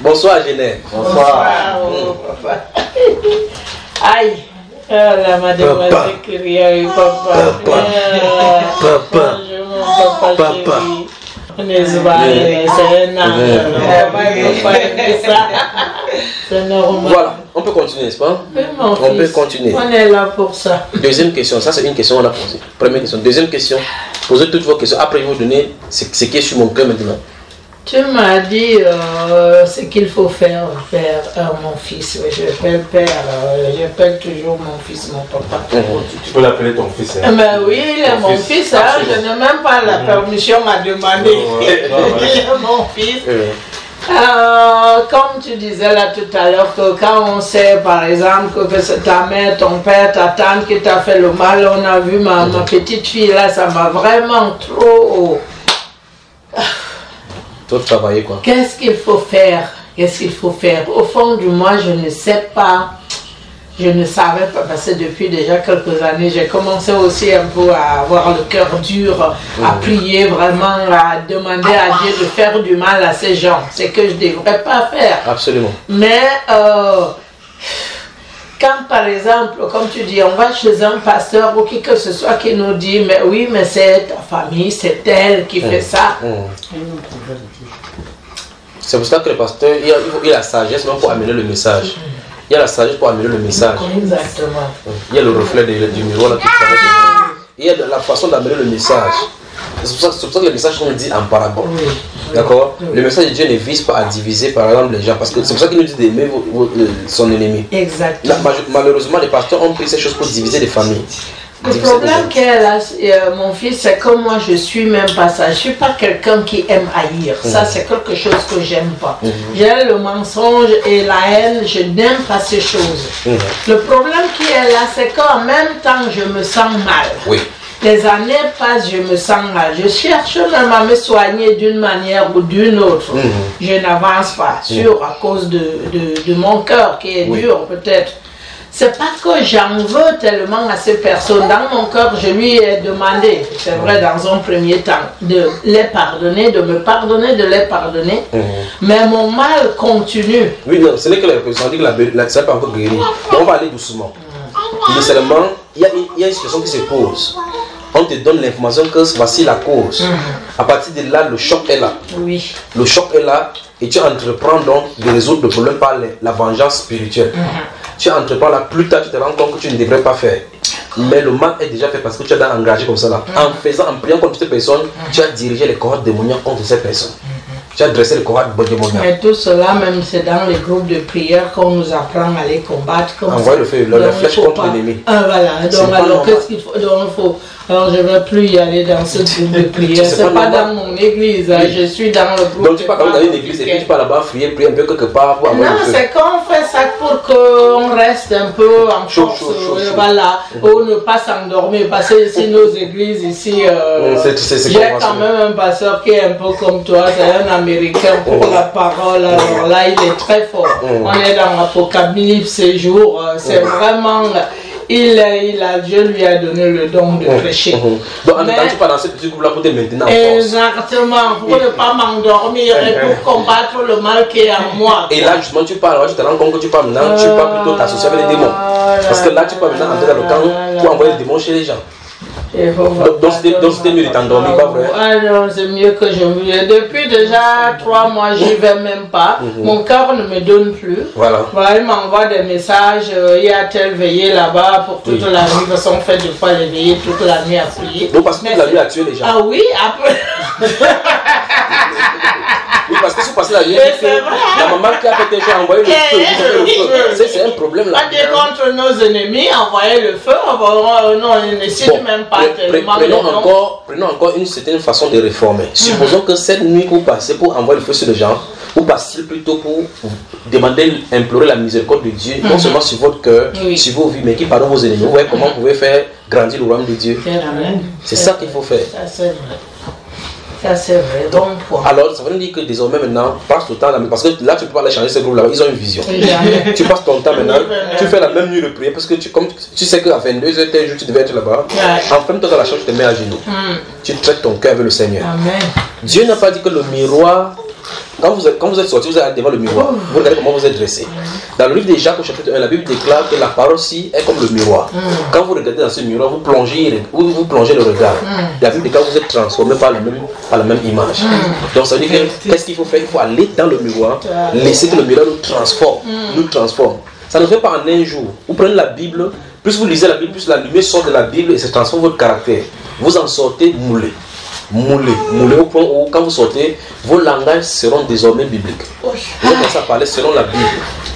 Bonsoir, Genève. Bonsoir. Papa. Aïe. La mademoiselle criait, papa. Papa. Papa. N'est-ce pas? C'est un c'est normal. Voilà, on peut continuer, n'est-ce pas? On peut continuer. On est là pour ça. Deuxième question, ça c'est une question qu'on a posée. Première question. Deuxième question, posez toutes vos questions. Après, je vais vous donner ce qui est sur mon cœur maintenant. Tu m'as dit ce qu'il faut faire, mon fils. Je l'appelle père, j'appelle toujours mon fils, mon papa. Tu peux l'appeler ton fils. Hein? Mais oui, il est mon fils, hein, je n'ai même pas la permission m'a demandé. Il est mon fils. Comme tu disais là tout à l'heure, que quand on sait par exemple que c'est ta mère, ton père, ta tante qui t'a fait le mal, on a vu ma petite fille là, ça m'a vraiment trop... Travailler quoi. Qu'est-ce qu'il faut faire? Qu'est-ce qu'il faut faire? Au fond du moi, je ne sais pas. Je ne savais pas parce que depuis déjà quelques années, j'ai commencé aussi un peu à avoir le cœur dur, à prier vraiment, à demander à Dieu de faire du mal à ces gens. C'est que je ne devrais pas faire. Absolument. Mais quand par exemple, comme tu dis, on va chez un pasteur ou qui que ce soit qui nous dit, mais oui, mais c'est ta famille, c'est elle qui fait ça. C'est pour ça que le pasteur, il a la sagesse même pour amener le message. Il y a la sagesse pour amener le message. Exactement. Il y a le reflet du miroir là qui travaille. Il y a la façon d'amener le message. C'est pour ça que le message qu'on dit en parabole. Oui. D'accord? Oui. Le message de Dieu ne vise pas à diviser par exemple les gens. Parce que c'est pour ça qu'il nous dit d'aimer son ennemi. Exactement. Malheureusement, les pasteurs ont pris ces choses pour diviser les familles. Le problème qu'elle a, mon fils, c'est que moi je suis même pas ça. Je suis pas quelqu'un qui aime haïr. Ça c'est quelque chose que j'aime pas. J'ai le mensonge et la haine, je n'aime pas ces choses. Le problème qui est là, c'est qu'en même temps je me sens mal. Oui. Les années passent, je me sens mal. Je cherche même à me soigner d'une manière ou d'une autre. Je n'avance pas, à cause de mon cœur qui est dur peut-être. C'est pas que j'en veux tellement à ces personnes. Dans mon cœur, je lui ai demandé, c'est vrai dans un premier temps, de les pardonner, de me pardonner, de les pardonner. Mais mon mal continue. Oui, non, ce n'est que la personne dit que ça n'est pas encore guéri. Donc on va aller doucement. Initialement, il y a une situation qui se pose. On te donne l'information que voici la cause. À partir de là, le choc est là. Oui. Le choc est là et tu entreprends donc de résoudre le problème par la vengeance spirituelle. Tu entreprends là, plus tard tu te rends compte que tu ne devrais pas faire. Mais le mal est déjà fait parce que tu as engagé comme ça là. En priant contre ces personnes, tu as dirigé les cohortes démoniaques contre ces personnes. Tu as dressé les cohortes démoniaques. Mais tout cela, même c'est dans les groupes de prière qu'on nous apprend à les combattre. Envoyer le feu, la flèche contre l'ennemi. Voilà, donc alors qu'est-ce qu'il faut? Alors je ne vais plus y aller dans ce groupe de prière. C'est pas dans mon église, je suis dans le groupe. Donc tu pars dans une église et puis tu pars là-bas prier un peu quelque part. Non, c'est qu'on fait ça pour qu'on reste un peu en force, voilà, ou ne pas s'endormir. Parce que ici, nos églises ici, j'ai quand même un pasteur qui est un peu comme toi, c'est un Américain pour la parole. Alors là, il est très fort. On est dans l'Apocalypse ces jours, c'est vraiment... Dieu lui a donné le don de prêcher. Donc en même temps, tu pars dans ce petit groupe-là pour te maintenir en force. Exactement, pour ne pas m'endormir et pour combattre le mal qui est en moi. Et là, justement, tu pars, tu te rends compte que tu pars maintenant, tu pars plutôt t'associer avec les démons. Parce que là, tu pars maintenant entrer dans le camp pour envoyer les démons chez les gens. Donc c'était mieux de t'endormir, pas vrai? Ah non, c'est mieux que je me... Depuis déjà 3 mois, j'y vais même pas. Mon cœur ne me donne plus. Voilà. Il m'envoie des messages. Il y a tel veillé là-bas pour toute la nuit. Parce qu'on fait 2 fois les veillées toute la nuit à prier. Donc parce que la nuit a tué les gens. Ah oui, après... Oui, parce que si vous passez la nuit, la maman qui a fait tes choses a envoyé le feu. C'est un problème là. On dit contre nos ennemis, envoyer le feu, non, on ne cite même pas tellement. Prenons encore une certaine façon de réformer. Supposons que cette nuit vous passez pour envoyer le feu sur les gens, vous passez plutôt pour demander, implorer la miséricorde de Dieu, non seulement sur votre cœur, sur vos vies, mais qui pardonne vos ennemis. Vous voyez comment vous pouvez faire grandir le royaume de Dieu. C'est ça qu'il faut faire. Ça c'est vrai. Ça c'est vrai. Donc, alors ça veut dire que désormais maintenant, passe ton temps parce que là tu peux pas aller changer ce groupe là, ils ont une vision. Tu passes ton temps maintenant, tu fais la même nuit de prière parce que comme tu sais qu'à 22h tel jour tu devais être là-bas. En même temps dans la chambre tu te mets à genoux. Tu traites ton cœur avec le Seigneur. Amen. Dieu n'a pas dit que le miroir Quand vous êtes sorti, vous êtes devant le miroir. Vous regardez comment vous êtes dressé. Dans le livre de Jacques au chapitre 1, la Bible déclare que la parole aussi est comme le miroir. Quand vous regardez dans ce miroir, vous plongez le regard. La Bible déclare que vous êtes transformé par la même image. Donc ça veut dire que qu'est-ce qu'il faut faire? Il faut aller dans le miroir, laisser que le miroir nous transforme. Ça ne se fait pas en un jour. Vous prenez la Bible, plus vous lisez la Bible, plus la lumière sort de la Bible et ça transforme votre caractère. Vous en sortez moulé au point où quand vous sortez, vos langages seront désormais bibliques. Vous allez commencer à parler selon la Bible.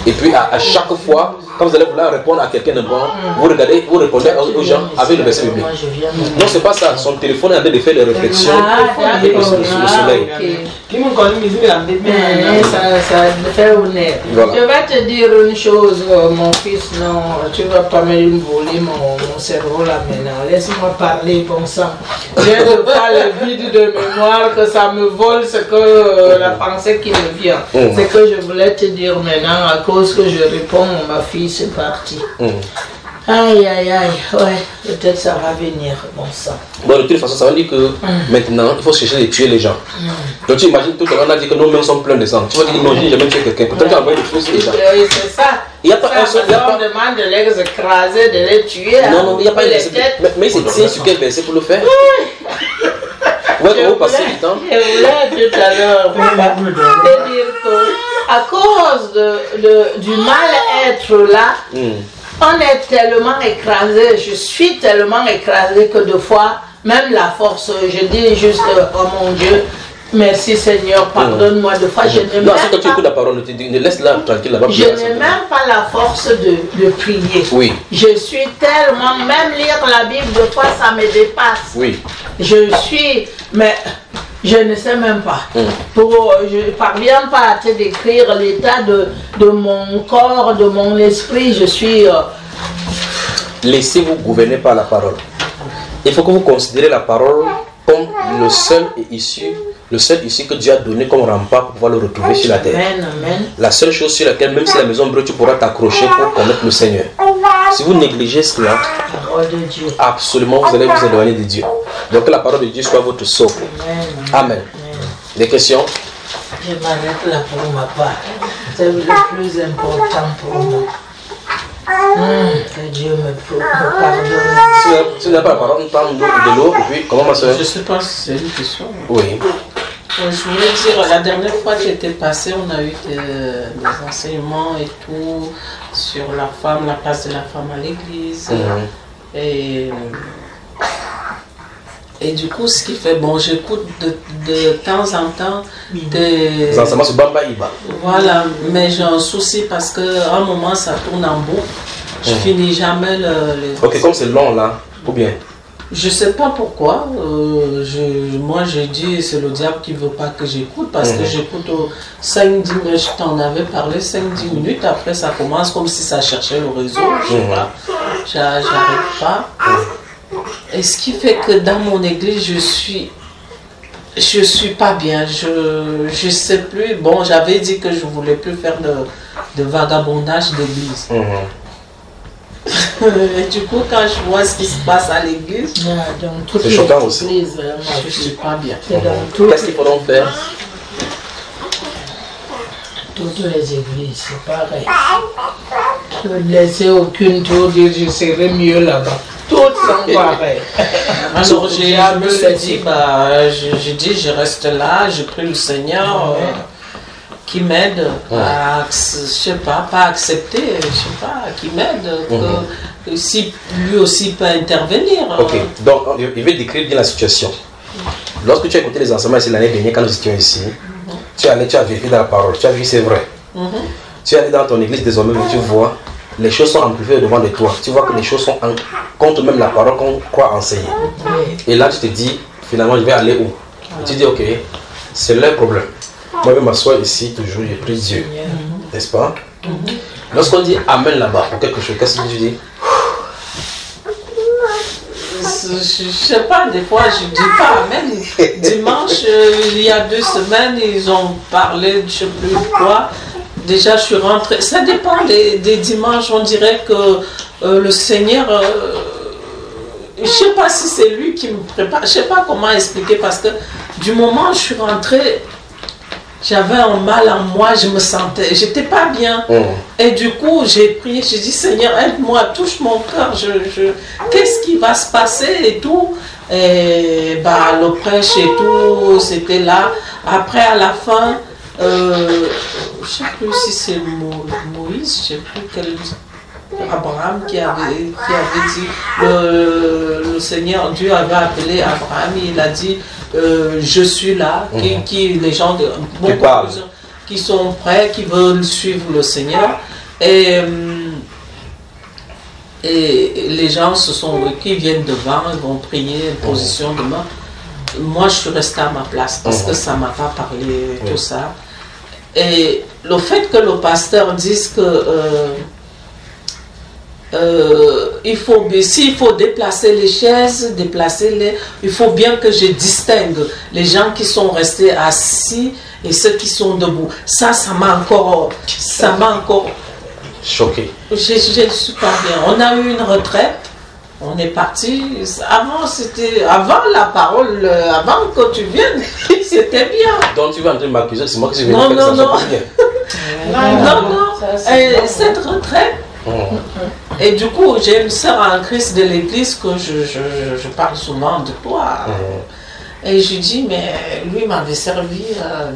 Et puis à chaque fois, quand vous allez vouloir répondre à quelqu'un de bon, vous répondez aux gens avec le verset biblique. Non, c'est pas ça. Son téléphone est en train de faire des réflexions avec le soleil. Ça fait honnête. Voilà. Je vais te dire une chose, mon fils, non, tu vas pas me voler mon cerveau là maintenant. Laisse-moi parler, bon sang. Je veux pas le vide de mémoire que ça me vole ce que la pensée qui me vient. C'est que je voulais te dire maintenant à cause que je réponds à ma fille, c'est parti. Aïe, aïe, aïe, ouais, peut-être ça va venir, bon sang. Bon, de toute façon, ça veut dire que maintenant, il faut chercher de tuer les gens. Donc tu imagines, tout à l'heure, on a dit que nos mains sont pleines de sang. Tu vas dire, non, j'ai jamais tué quelqu'un. Pourtant, tu as envoyé des choses sur les gens. Oui, c'est ça. Il n'y a pas un seul. On demande de les écraser, de les tuer. Non, il n'y a pas un verset. Mais c'est tient sur quel verset pour le faire? Ouais, comment vous passez du temps? Je voulais tout à l'heure te dire que à cause du mal-être là, on est tellement écrasé, je suis tellement écrasé que de fois, même la force, je dis juste, oh mon Dieu, merci Seigneur, pardonne-moi, de fois je n'ai même non, quand tu écoutes la parole, ne laisse-la tranquille là-bas. je n'ai même pas la force de prier. Oui. Je suis tellement, même lire la Bible, de fois ça me dépasse. Oui. Je suis, mais je ne sais même pas. Je ne parviens pas à te décrire l'état de mon corps, de mon esprit. Je suis... Laissez-vous gouverner par la parole. Il faut que vous considérez la parole comme le seul issue que Dieu a donné comme rempart pour pouvoir le retrouver sur la terre. Amen, amen. La seule chose sur laquelle, même si la maison brûle, tu pourras t'accrocher pour connaître le Seigneur. Si vous négligez cela, Parole de Dieu. absolument, vous allez vous éloigner de Dieu. Donc que la parole de Dieu soit votre socle. Amen. Des questions? Je m'arrête là pour ma part. C'est le plus important pour moi. Que Dieu me pardonne. Si vous n'avez pas la parole, on prend de l'eau et puis, comment ma soeur? Je ne sais pas si c'est une question. Oui. Je voulais dire, la dernière fois que j'étais passée, on a eu des enseignements et tout sur la femme, la place de la femme à l'église. Et du coup, ce qui fait, bon, j'écoute de temps en temps des enseignements sur Bamba Iba. Voilà, mais j'ai un souci parce qu'à un moment, ça tourne en boucle. Je finis jamais les... Ok, comme c'est long là, ou bien? Je sais pas pourquoi. Moi, j'ai dit c'est le diable qui veut pas que j'écoute parce que j'écoute 5-10 minutes. Je t'en avais parlé 5-10 minutes. Après, ça commence comme si ça cherchait le réseau. Je sais pas. J'arrive pas. Et ce qui fait que dans mon église, je suis pas bien. Je sais plus. Bon, j'avais dit que je voulais plus faire de vagabondage d'église. Et du coup, quand je vois ce qui se passe à l'église, c'est choquant aussi. Je suis pas bien. Qu'est-ce qu'il faut donc faire? Toutes les églises, c'est pareil. Ne laissez aucune tour dire je serai mieux là-bas. Toutes sont pareilles. Alors je me suis dit, j'ai dit je reste là, je prie le Seigneur qui m'aide à, je sais pas accepter, je sais pas, qui m'aide, que si lui aussi peut intervenir. Ok, donc je vais décrire bien la situation. Lorsque tu as écouté les enseignements ici l'année dernière quand nous étions ici, tu as vérifié dans la parole, tu as vu c'est vrai. Tu es allé dans ton église désormais, mais tu vois, les choses sont amplifiées devant de toi. Tu vois que les choses sont contre même la parole qu'on croit enseigner. Et là tu te dis, finalement je vais aller où? Et tu dis ok, c'est leur problème. Moi je vais m'asseoir ici toujours, j'ai pris Dieu. N'est-ce pas? Lorsqu'on dit Amen là-bas pour quelque chose, qu'est-ce que tu dis? Je sais pas, des fois je dis pas Amen. Dimanche, il y a 2 semaines, ils ont parlé de je sais plus quoi. Déjà je suis rentrée. Ça dépend des dimanches. On dirait que le Seigneur, je sais pas si c'est lui qui me prépare. Je sais pas comment expliquer parce que du moment où je suis rentrée, j'avais un mal en moi, je me sentais, j'étais pas bien. Et du coup, j'ai prié, j'ai dit, Seigneur, aide-moi, touche mon cœur, qu'est-ce qui va se passer et tout. Et bah, le prêche et tout, c'était là. Après, à la fin, je ne sais plus si c'est Moïse, je ne sais plus quel... Abraham qui avait dit, le Seigneur, Dieu avait appelé Abraham, il a dit, je suis là, les gens qui sont prêts, qui veulent suivre le Seigneur. Et les gens qui viennent devant, ils vont prier, une position de main. Moi, je suis restée à ma place parce que ça ne m'a pas parlé, tout ça. Et le fait que le pasteur dise que s'il faut déplacer les chaises, il faut bien que je distingue les gens qui sont restés assis et ceux qui sont debout. Ça m'a encore choqué. Je ne suis pas bien. On a eu une retraite, on est parti. Avant la parole, avant que tu viennes, c'était bien. Donc tu vas en train de m'accuser, c'est moi qui suis venu faire ça non. Bien. Non. Cette retraite. Et du coup, j'ai une sœur en Christ de l'église que je parle souvent de toi. Et je dis, mais lui m'avait servi,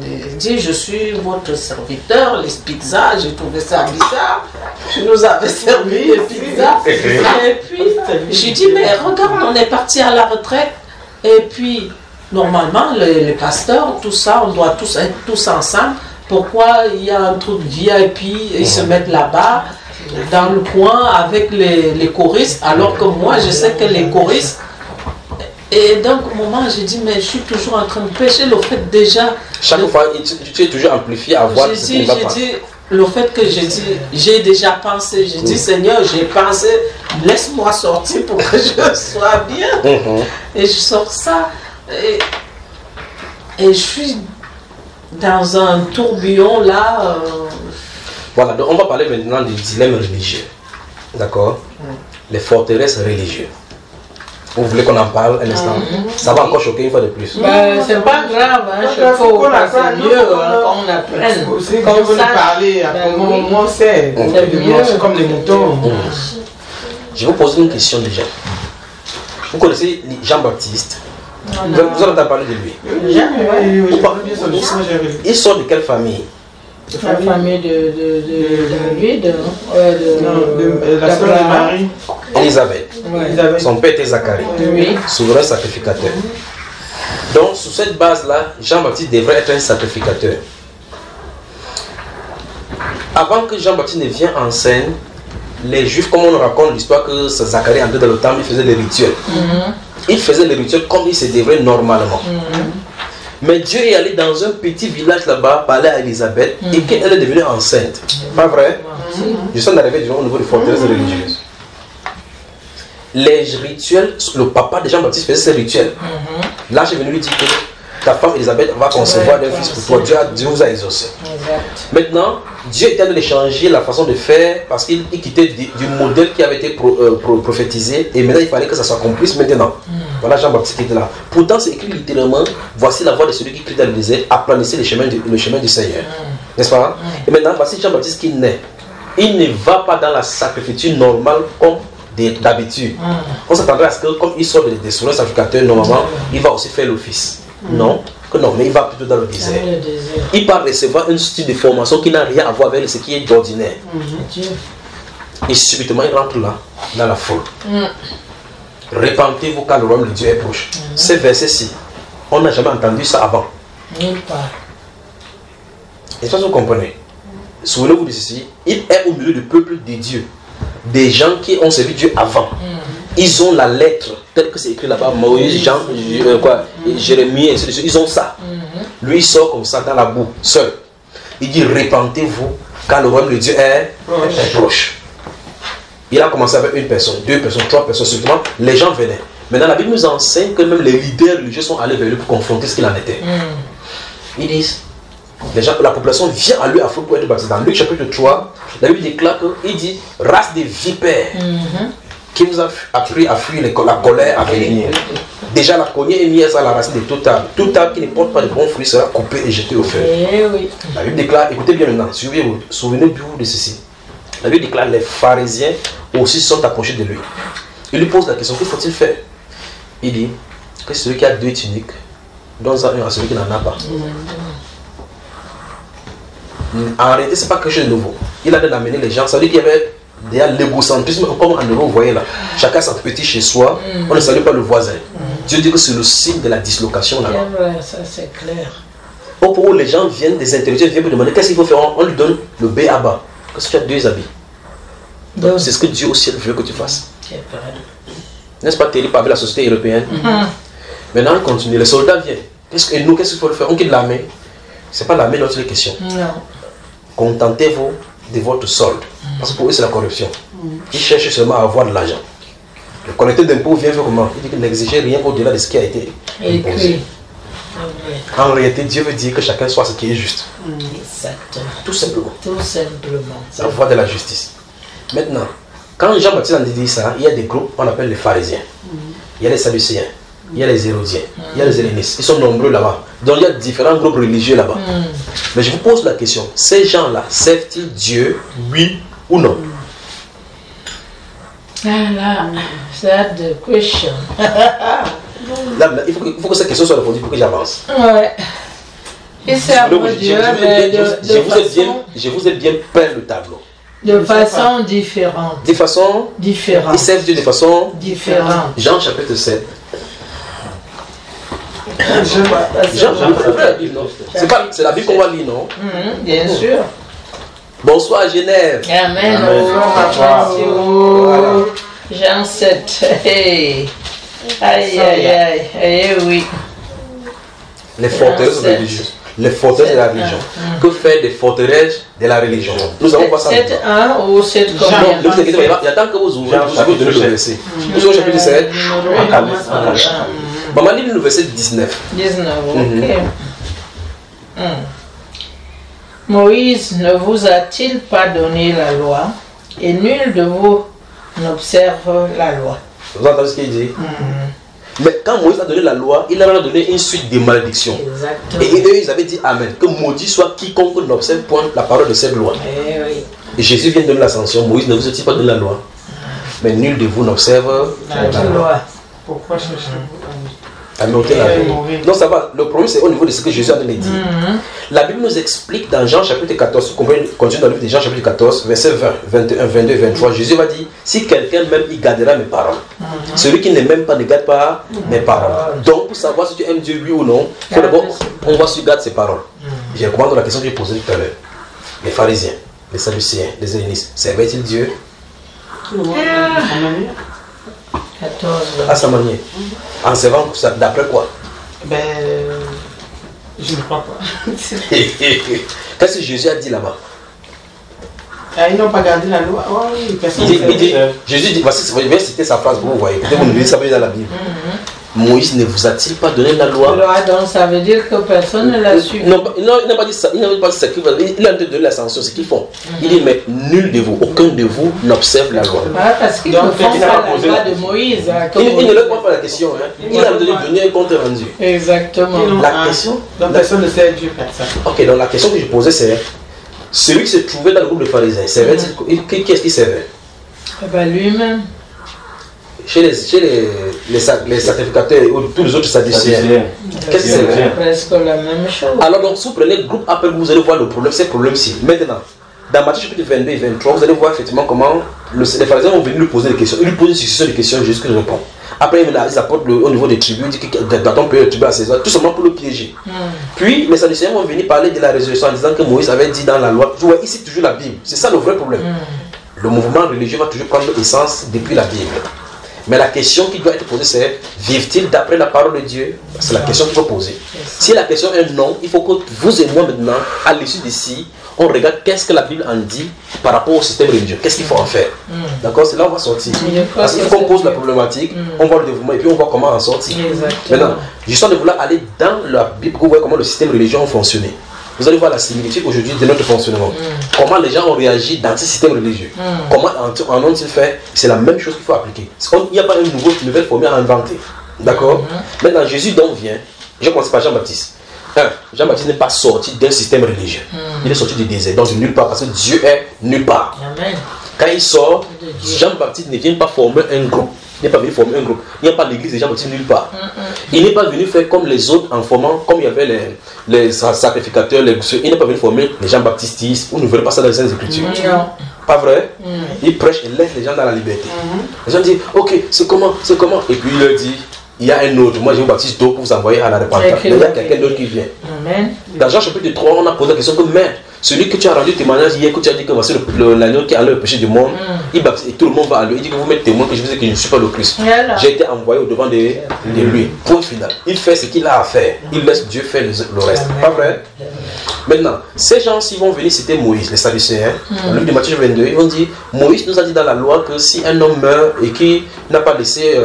il dit, je suis votre serviteur, les pizzas, j'ai trouvé ça bizarre. Je nous avais servi les pizzas. Et puis, j'ai dit, mais regarde, on est parti à la retraite. Et puis, normalement, les pasteurs, tout ça, on doit tous être tous ensemble. Pourquoi il y a un truc VIP, ils se mettent là-bas dans le coin avec les choristes, alors que moi je sais que les choristes, et donc au moment j'ai dit mais je suis toujours en train de pêcher, le fait déjà chaque fois tu es toujours amplifié à voir ce qui ne va pas. J'ai dit le fait que j'ai déjà pensé, j'ai dit Seigneur, j'ai pensé, laisse-moi sortir pour que je sois bien. Et je sors ça et je suis dans un tourbillon là. Voilà, donc on va parler maintenant du dilemme religieux. D'accord? Les forteresses religieuses. Vous voulez qu'on en parle un instant? Ça va encore choquer une fois de plus. C'est pas grave, hein, je faut c'est mieux qu'on apprenne. Comme vous parler, après moi c'est mieux comme les moutons. Je vais vous poser une question déjà. Vous connaissez Jean-Baptiste? Vous en avez parlé de lui? Il sort de quelle famille? La famille de la sœur de Marie. Elisabeth. Son père était Zacharie. Souverain sacrificateur. Donc, sur cette base-là, Jean-Baptiste devrait être un sacrificateur. Avant que Jean-Baptiste ne vienne en scène, les Juifs, comme on raconte l'histoire que Zacharie entrait dans le temple, il faisait les rituels. Il faisait les rituels comme il se devrait normalement. Mais Dieu est allé dans un petit village là-bas, parler à Elisabeth, et qu'elle est devenue enceinte. Pas vrai? Je suis arrivé au niveau des forteresses religieuses. Les rituels, le papa de Jean-Baptiste faisait ces rituels. Là, j'ai venu lui dire que ta femme Elisabeth va concevoir un fils pour toi. Dieu vous a exaucé. Maintenant, Dieu est en train de changer la façon de faire parce qu'il quittait du modèle qui avait été prophétisé et maintenant il fallait que ça s'accomplisse maintenant. Voilà Jean-Baptiste qui était là. Pourtant, c'est écrit littéralement, voici la voix de celui qui crie dans le désert, aplanissez le chemin du Seigneur. N'est-ce pas? Et maintenant, voici Jean-Baptiste qui naît. Il ne va pas dans la sacrificature normale comme d'habitude. On s'attendrait à ce que, comme il sort des souverains sacrificateurs, normalement, il va aussi faire l'office. Non, mais il va plutôt dans le désert. Il va recevoir un style de formation qui n'a rien à voir avec ce qui est d'ordinaire. Et subitement, il rentre là, dans la foule. Répentez-vous car le royaume de Dieu est proche. Ces versets-ci, on n'a jamais entendu ça avant. Est-ce que vous comprenez? Souvenez-vous de ceci, il est au milieu du peuple de Dieu. Des gens qui ont servi Dieu avant. Ils ont la lettre, telle que c'est écrit là-bas, Moïse, Jean, Jérémie, ils ont ça. Lui, il sort comme ça dans la boue, seul. Il dit, répentez-vous, car le royaume de Dieu est proche. Il a commencé avec une personne, 2 personnes, 3 personnes, surtout les gens venaient. Maintenant, la Bible nous enseigne que même les leaders religieux sont allés vers lui pour confronter ce qu'il en était. Ils disent, la population vient à lui afin pour être baptisée. Dans Luc chapitre 3, la Bible déclare qu'il dit, race des vipères. qui vous a appris à fuir la colère à venir. Déjà la cognée est mise à la racine de tout arbre. Tout arbre qui ne porte pas de bons fruits sera coupé et jeté au feu. Oui. La Bible déclare, écoutez bien maintenant, souvenez-vous de ceci. La Bible déclare, les pharisiens aussi sont approchés de lui. Il lui pose la question, que faut-il faire? Il dit que celui qui a 2 tuniques, donne-en un à celui qui n'en a pas. En réalité, ce n'est pas quelque chose de nouveau. Il a d'amener les gens, ça veut dire qu'il y avait déjà l'égocentrisme, comme en Europe, vous voyez là. Chacun s'en petit chez soi, on ne salue pas le voisin. Dieu dit que c'est le signe de la dislocation là-bas. Ça c'est clair. Au point où les gens viennent, des intellectuels viennent pour demander qu'est-ce qu'il faut faire, on lui donne le B à bas. Parce que tu as 2 habits. Donc c'est ce que Dieu au ciel veut que tu fasses. N'est-ce pas terrible avec la société européenne? Maintenant on continue, les soldats viennent. Et nous, qu'est-ce qu'il faut faire? On quitte l'armée. Ce n'est pas l'armée notre question. Non. Contentez-vous de votre solde. Parce que pour eux c'est la corruption. Ils cherchent seulement à avoir de l'argent. Le collecteur d'impôts vient faire comment? Il dit qu'il n'exigeait rien au-delà de ce qui a été imposé. En réalité, Dieu veut dire que chacun soit ce qui est juste. Exactement. Tout simplement. Tout simplement. La voie de la justice. Maintenant, quand Jean-Baptiste a dit ça, il y a des groupes qu'on appelle les pharisiens. Il y a les sadducéens, il y a les hérodiens, il y a les hellénistes. Ils sont nombreux là-bas. Donc il y a différents groupes religieux là-bas. Mais je vous pose la question, ces gens-là servent-ils Dieu, oui ou non? That's the question. Là, il faut que cette question soit répondue pour que j'avance. Ouais. Et c'est à Dieu, mais je vous ai bien peint le tableau. De façon différente. De façon différente. Ils servent Dieu de façon différente. Jean chapitre 7. Jean, c'est la Bible qu'on va lire, non? Bien sûr. Bonsoir Genève. Amen. Jean 7. Hey. Aïe, aïe, aïe. Eh oui. Les forteresses religieuses. Les forteresses de la religion. Que faire des forteresses de la religion? Nous avons pas ça. 7.1 ou 7 combien? Non, il y a tant que vous ouvrez, vous avez donné le verset. Vous ouvrez le chapitre 7. Maman lit le verset 19. 19, ok. Moïse ne vous a-t-il pas donné la loi et nul de vous n'observe la loi? Vous entendez ce qu'il dit? Mais quand Moïse a donné la loi, il leur a donné une suite de malédictions. Exactement. Et eux, ils avaient dit Amen. Que maudit soit quiconque n'observe point la parole de cette loi. Oui. Et Jésus vient de donner la sanction. Moïse ne vous a-t-il pas donné la loi? Mais nul de vous n'observe la loi. Pourquoi cherchez-vous à noter la loi? Non, ça va. Le problème, c'est au niveau de ce que Jésus a donné dit. La Bible nous explique dans Jean chapitre 14, continue dans le livre de Jean chapitre 14, verset 20, 21, 22, 23. Jésus va dire, si quelqu'un m'aime, il gardera mes paroles. Celui qui ne m'aime pas ne garde pas mes paroles. Donc, pour savoir si tu aimes Dieu, oui ou non, il faut d'abord, on voit si tu gardes ses paroles. Je recommande la question que j'ai posée tout à l'heure. Les pharisiens, les sadducéens, les hellénistes, servaient-ils Dieu? 14. À sa manière. En servant d'après quoi? Ben, je ne crois pas. Qu'est-ce que Jésus a dit là-bas? Ils n'ont pas gardé la loi. Oh, oui, personne Jésus dit, voici, je vais citer sa phrase pour vous voyez. Peut-être vous ne lisez pas dans la Bible. Moïse ne vous a-t-il pas donné la loi? Donc ça veut dire que personne ne l'a suivi. Non, il n'a pas dit ça. Il n'a pas dit ça. Il a donné la sanction, c'est ce qu'ils font. Il dit, mais nul de vous, aucun de vous n'observe la loi. Parce qu'ils ne font pas la loi de Moïse. Il ne leur pose pas la question. Il a donné un compte rendu. Exactement. La question. Donc personne ne sait Dieu faire ça. Ok, donc la question que je posais, c'est celui qui se trouvait dans le groupe de pharisiens, qui est-ce qui servait? Lui-même. Chez les sacrificateurs et tous les autres sadducéens, qu'est-ce que c'est? Presque la même chose. Alors donc, si vous prenez le groupe après, vous allez voir le problème, c'est le problème-ci. Maintenant, dans Matthieu chapitre 22 et 23, vous allez voir effectivement comment les pharisiens vont venir lui poser des questions. Ils lui posent une succession de questions, Jésus qui répond. Après, ils apportent au niveau des tribus, ils disent que dans ton pays, le tribut à César, tout simplement pour le piéger. Puis, les sadducéens vont venir parler de la résurrection en disant que Moïse avait dit dans la loi. Vous voyez ici toujours la Bible. C'est ça le vrai problème. Le mouvement religieux va toujours prendre essence depuis la Bible. Mais la question qui doit être posée, c'est vivent-ils d'après la parole de Dieu? C'est la question qu'il faut poser. Si la question est non, il faut que vous et moi maintenant, à l'issue d'ici, on regarde qu'est-ce que la Bible en dit par rapport au système religieux. Qu'est-ce qu'il faut en faire? D'accord? C'est là qu'on va sortir. Parce qu'il faut qu'on pose la problématique, on voit le développement et puis on voit comment en sortir. Maintenant, j'histoire de vouloir aller dans la Bible pour voir comment le système religieux a fonctionné. vous allez voir la similitude aujourd'hui de notre fonctionnement. Comment les gens ont réagi dans ce système religieux. Comment en ont-ils fait? C'est la même chose qu'il faut appliquer. Il n'y a pas une nouvelle formule à inventer. D'accord? Maintenant, Jésus donc vient. Je commence par Jean-Baptiste. Jean-Baptiste n'est pas sorti d'un système religieux. Il est sorti du désert, donc de nulle part, parce que Dieu est nulle part. Amen. Quand il sort, Jean-Baptiste ne vient pas former un groupe. Il n'est pas venu former un groupe. Il n'y a pas l'église de Jean-Baptiste nulle part. Il n'est pas venu faire comme les autres en formant, comme il y avait les sacrificateurs, il n'est pas venu former les Jean-Baptistes. Vous ne verrez pas ça dans les Saintes Écritures. Pas vrai? Il prêche et laisse les gens dans la liberté. Les gens disent, ok, c'est comment? Et puis il leur dit, il y a un autre, moi je vous baptise d'autres pour vous envoyer à la repentance. Mais il y a quelqu'un d'autre qui vient. Amen. Dans Jean chapitre 3, on a posé la question que maître, celui que tu as rendu témoignage hier, que tu as dit que voici l'agneau qui enlève le péché du monde, il baptise et tout le monde va à lui. Il dit que vous mettez témoin que je vous dis que je ne suis pas le Christ. J'ai été envoyé au devant de lui. Point final. Il fait ce qu'il a à faire. Il laisse Dieu faire le reste. Pas vrai? Maintenant, ces gens-ci vont venir citer Moïse, les Sadducéens. Dans le livre de Matthieu 22, ils vont dire Moïse nous a dit dans la loi que si un homme meurt et qui n'a pas laissé,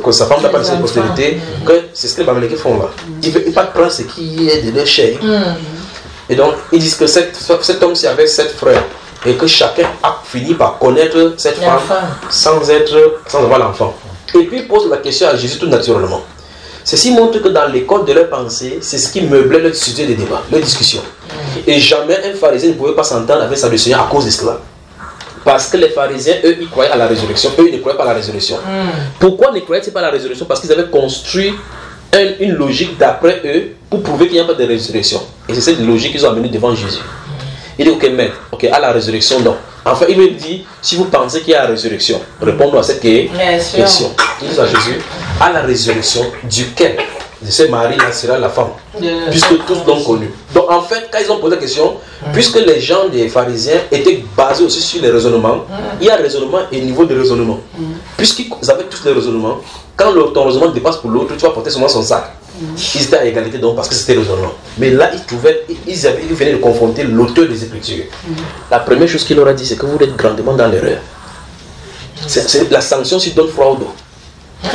que sa femme n'a pas laissé une postérité, que c'est ce que les Amalekés font là. Ils ne veulent pas prendre ce qui est de leur chair. Et donc, ils disent que cet homme-ci avait 7 frères et que chacun a fini par connaître cette femme sans avoir l'enfant. Et puis, ils posent la question à Jésus tout naturellement. Ceci montre que dans l'école de leur pensée, c'est ce qui meublait leur sujet de débat, leur discussion. Et jamais un pharisien ne pouvait pas s'entendre avec sa Seigneur à cause de cela. Parce que les pharisiens, eux, ils croyaient à la résurrection. Eux, ils ne croyaient pas à la résurrection. Pourquoi ne croyaient-ils pas à la résurrection? Parce qu'ils avaient construit une logique d'après eux pour prouver qu'il n'y a pas de résurrection. Et c'est cette logique qu'ils ont amenée devant Jésus. Il dit, ok, maître, ok, à la résurrection, non. Enfin, il me dit, si vous pensez qu'il y a la résurrection, répondons à cette question. Il dit à Jésus, à la résurrection, duquel de ce mari-là sera la femme, puisque tous l'ont connu. Donc, en fait, quand ils ont posé la question, puisque les gens des pharisiens étaient basés aussi sur les raisonnements, il y a raisonnement et niveau de raisonnement. Puisqu'ils avaient tous les raisonnements, quand ton raisonnement dépasse pour l'autre, tu vas porter seulement son sac. Ils étaient à égalité donc parce que c'était raisonnement. Mais là, ils venaient de confronter l'auteur des Écritures. La première chose qu'il leur a dit, c'est que vous êtes grandement dans l'erreur. C'est la sanction s'il donne froid au dos.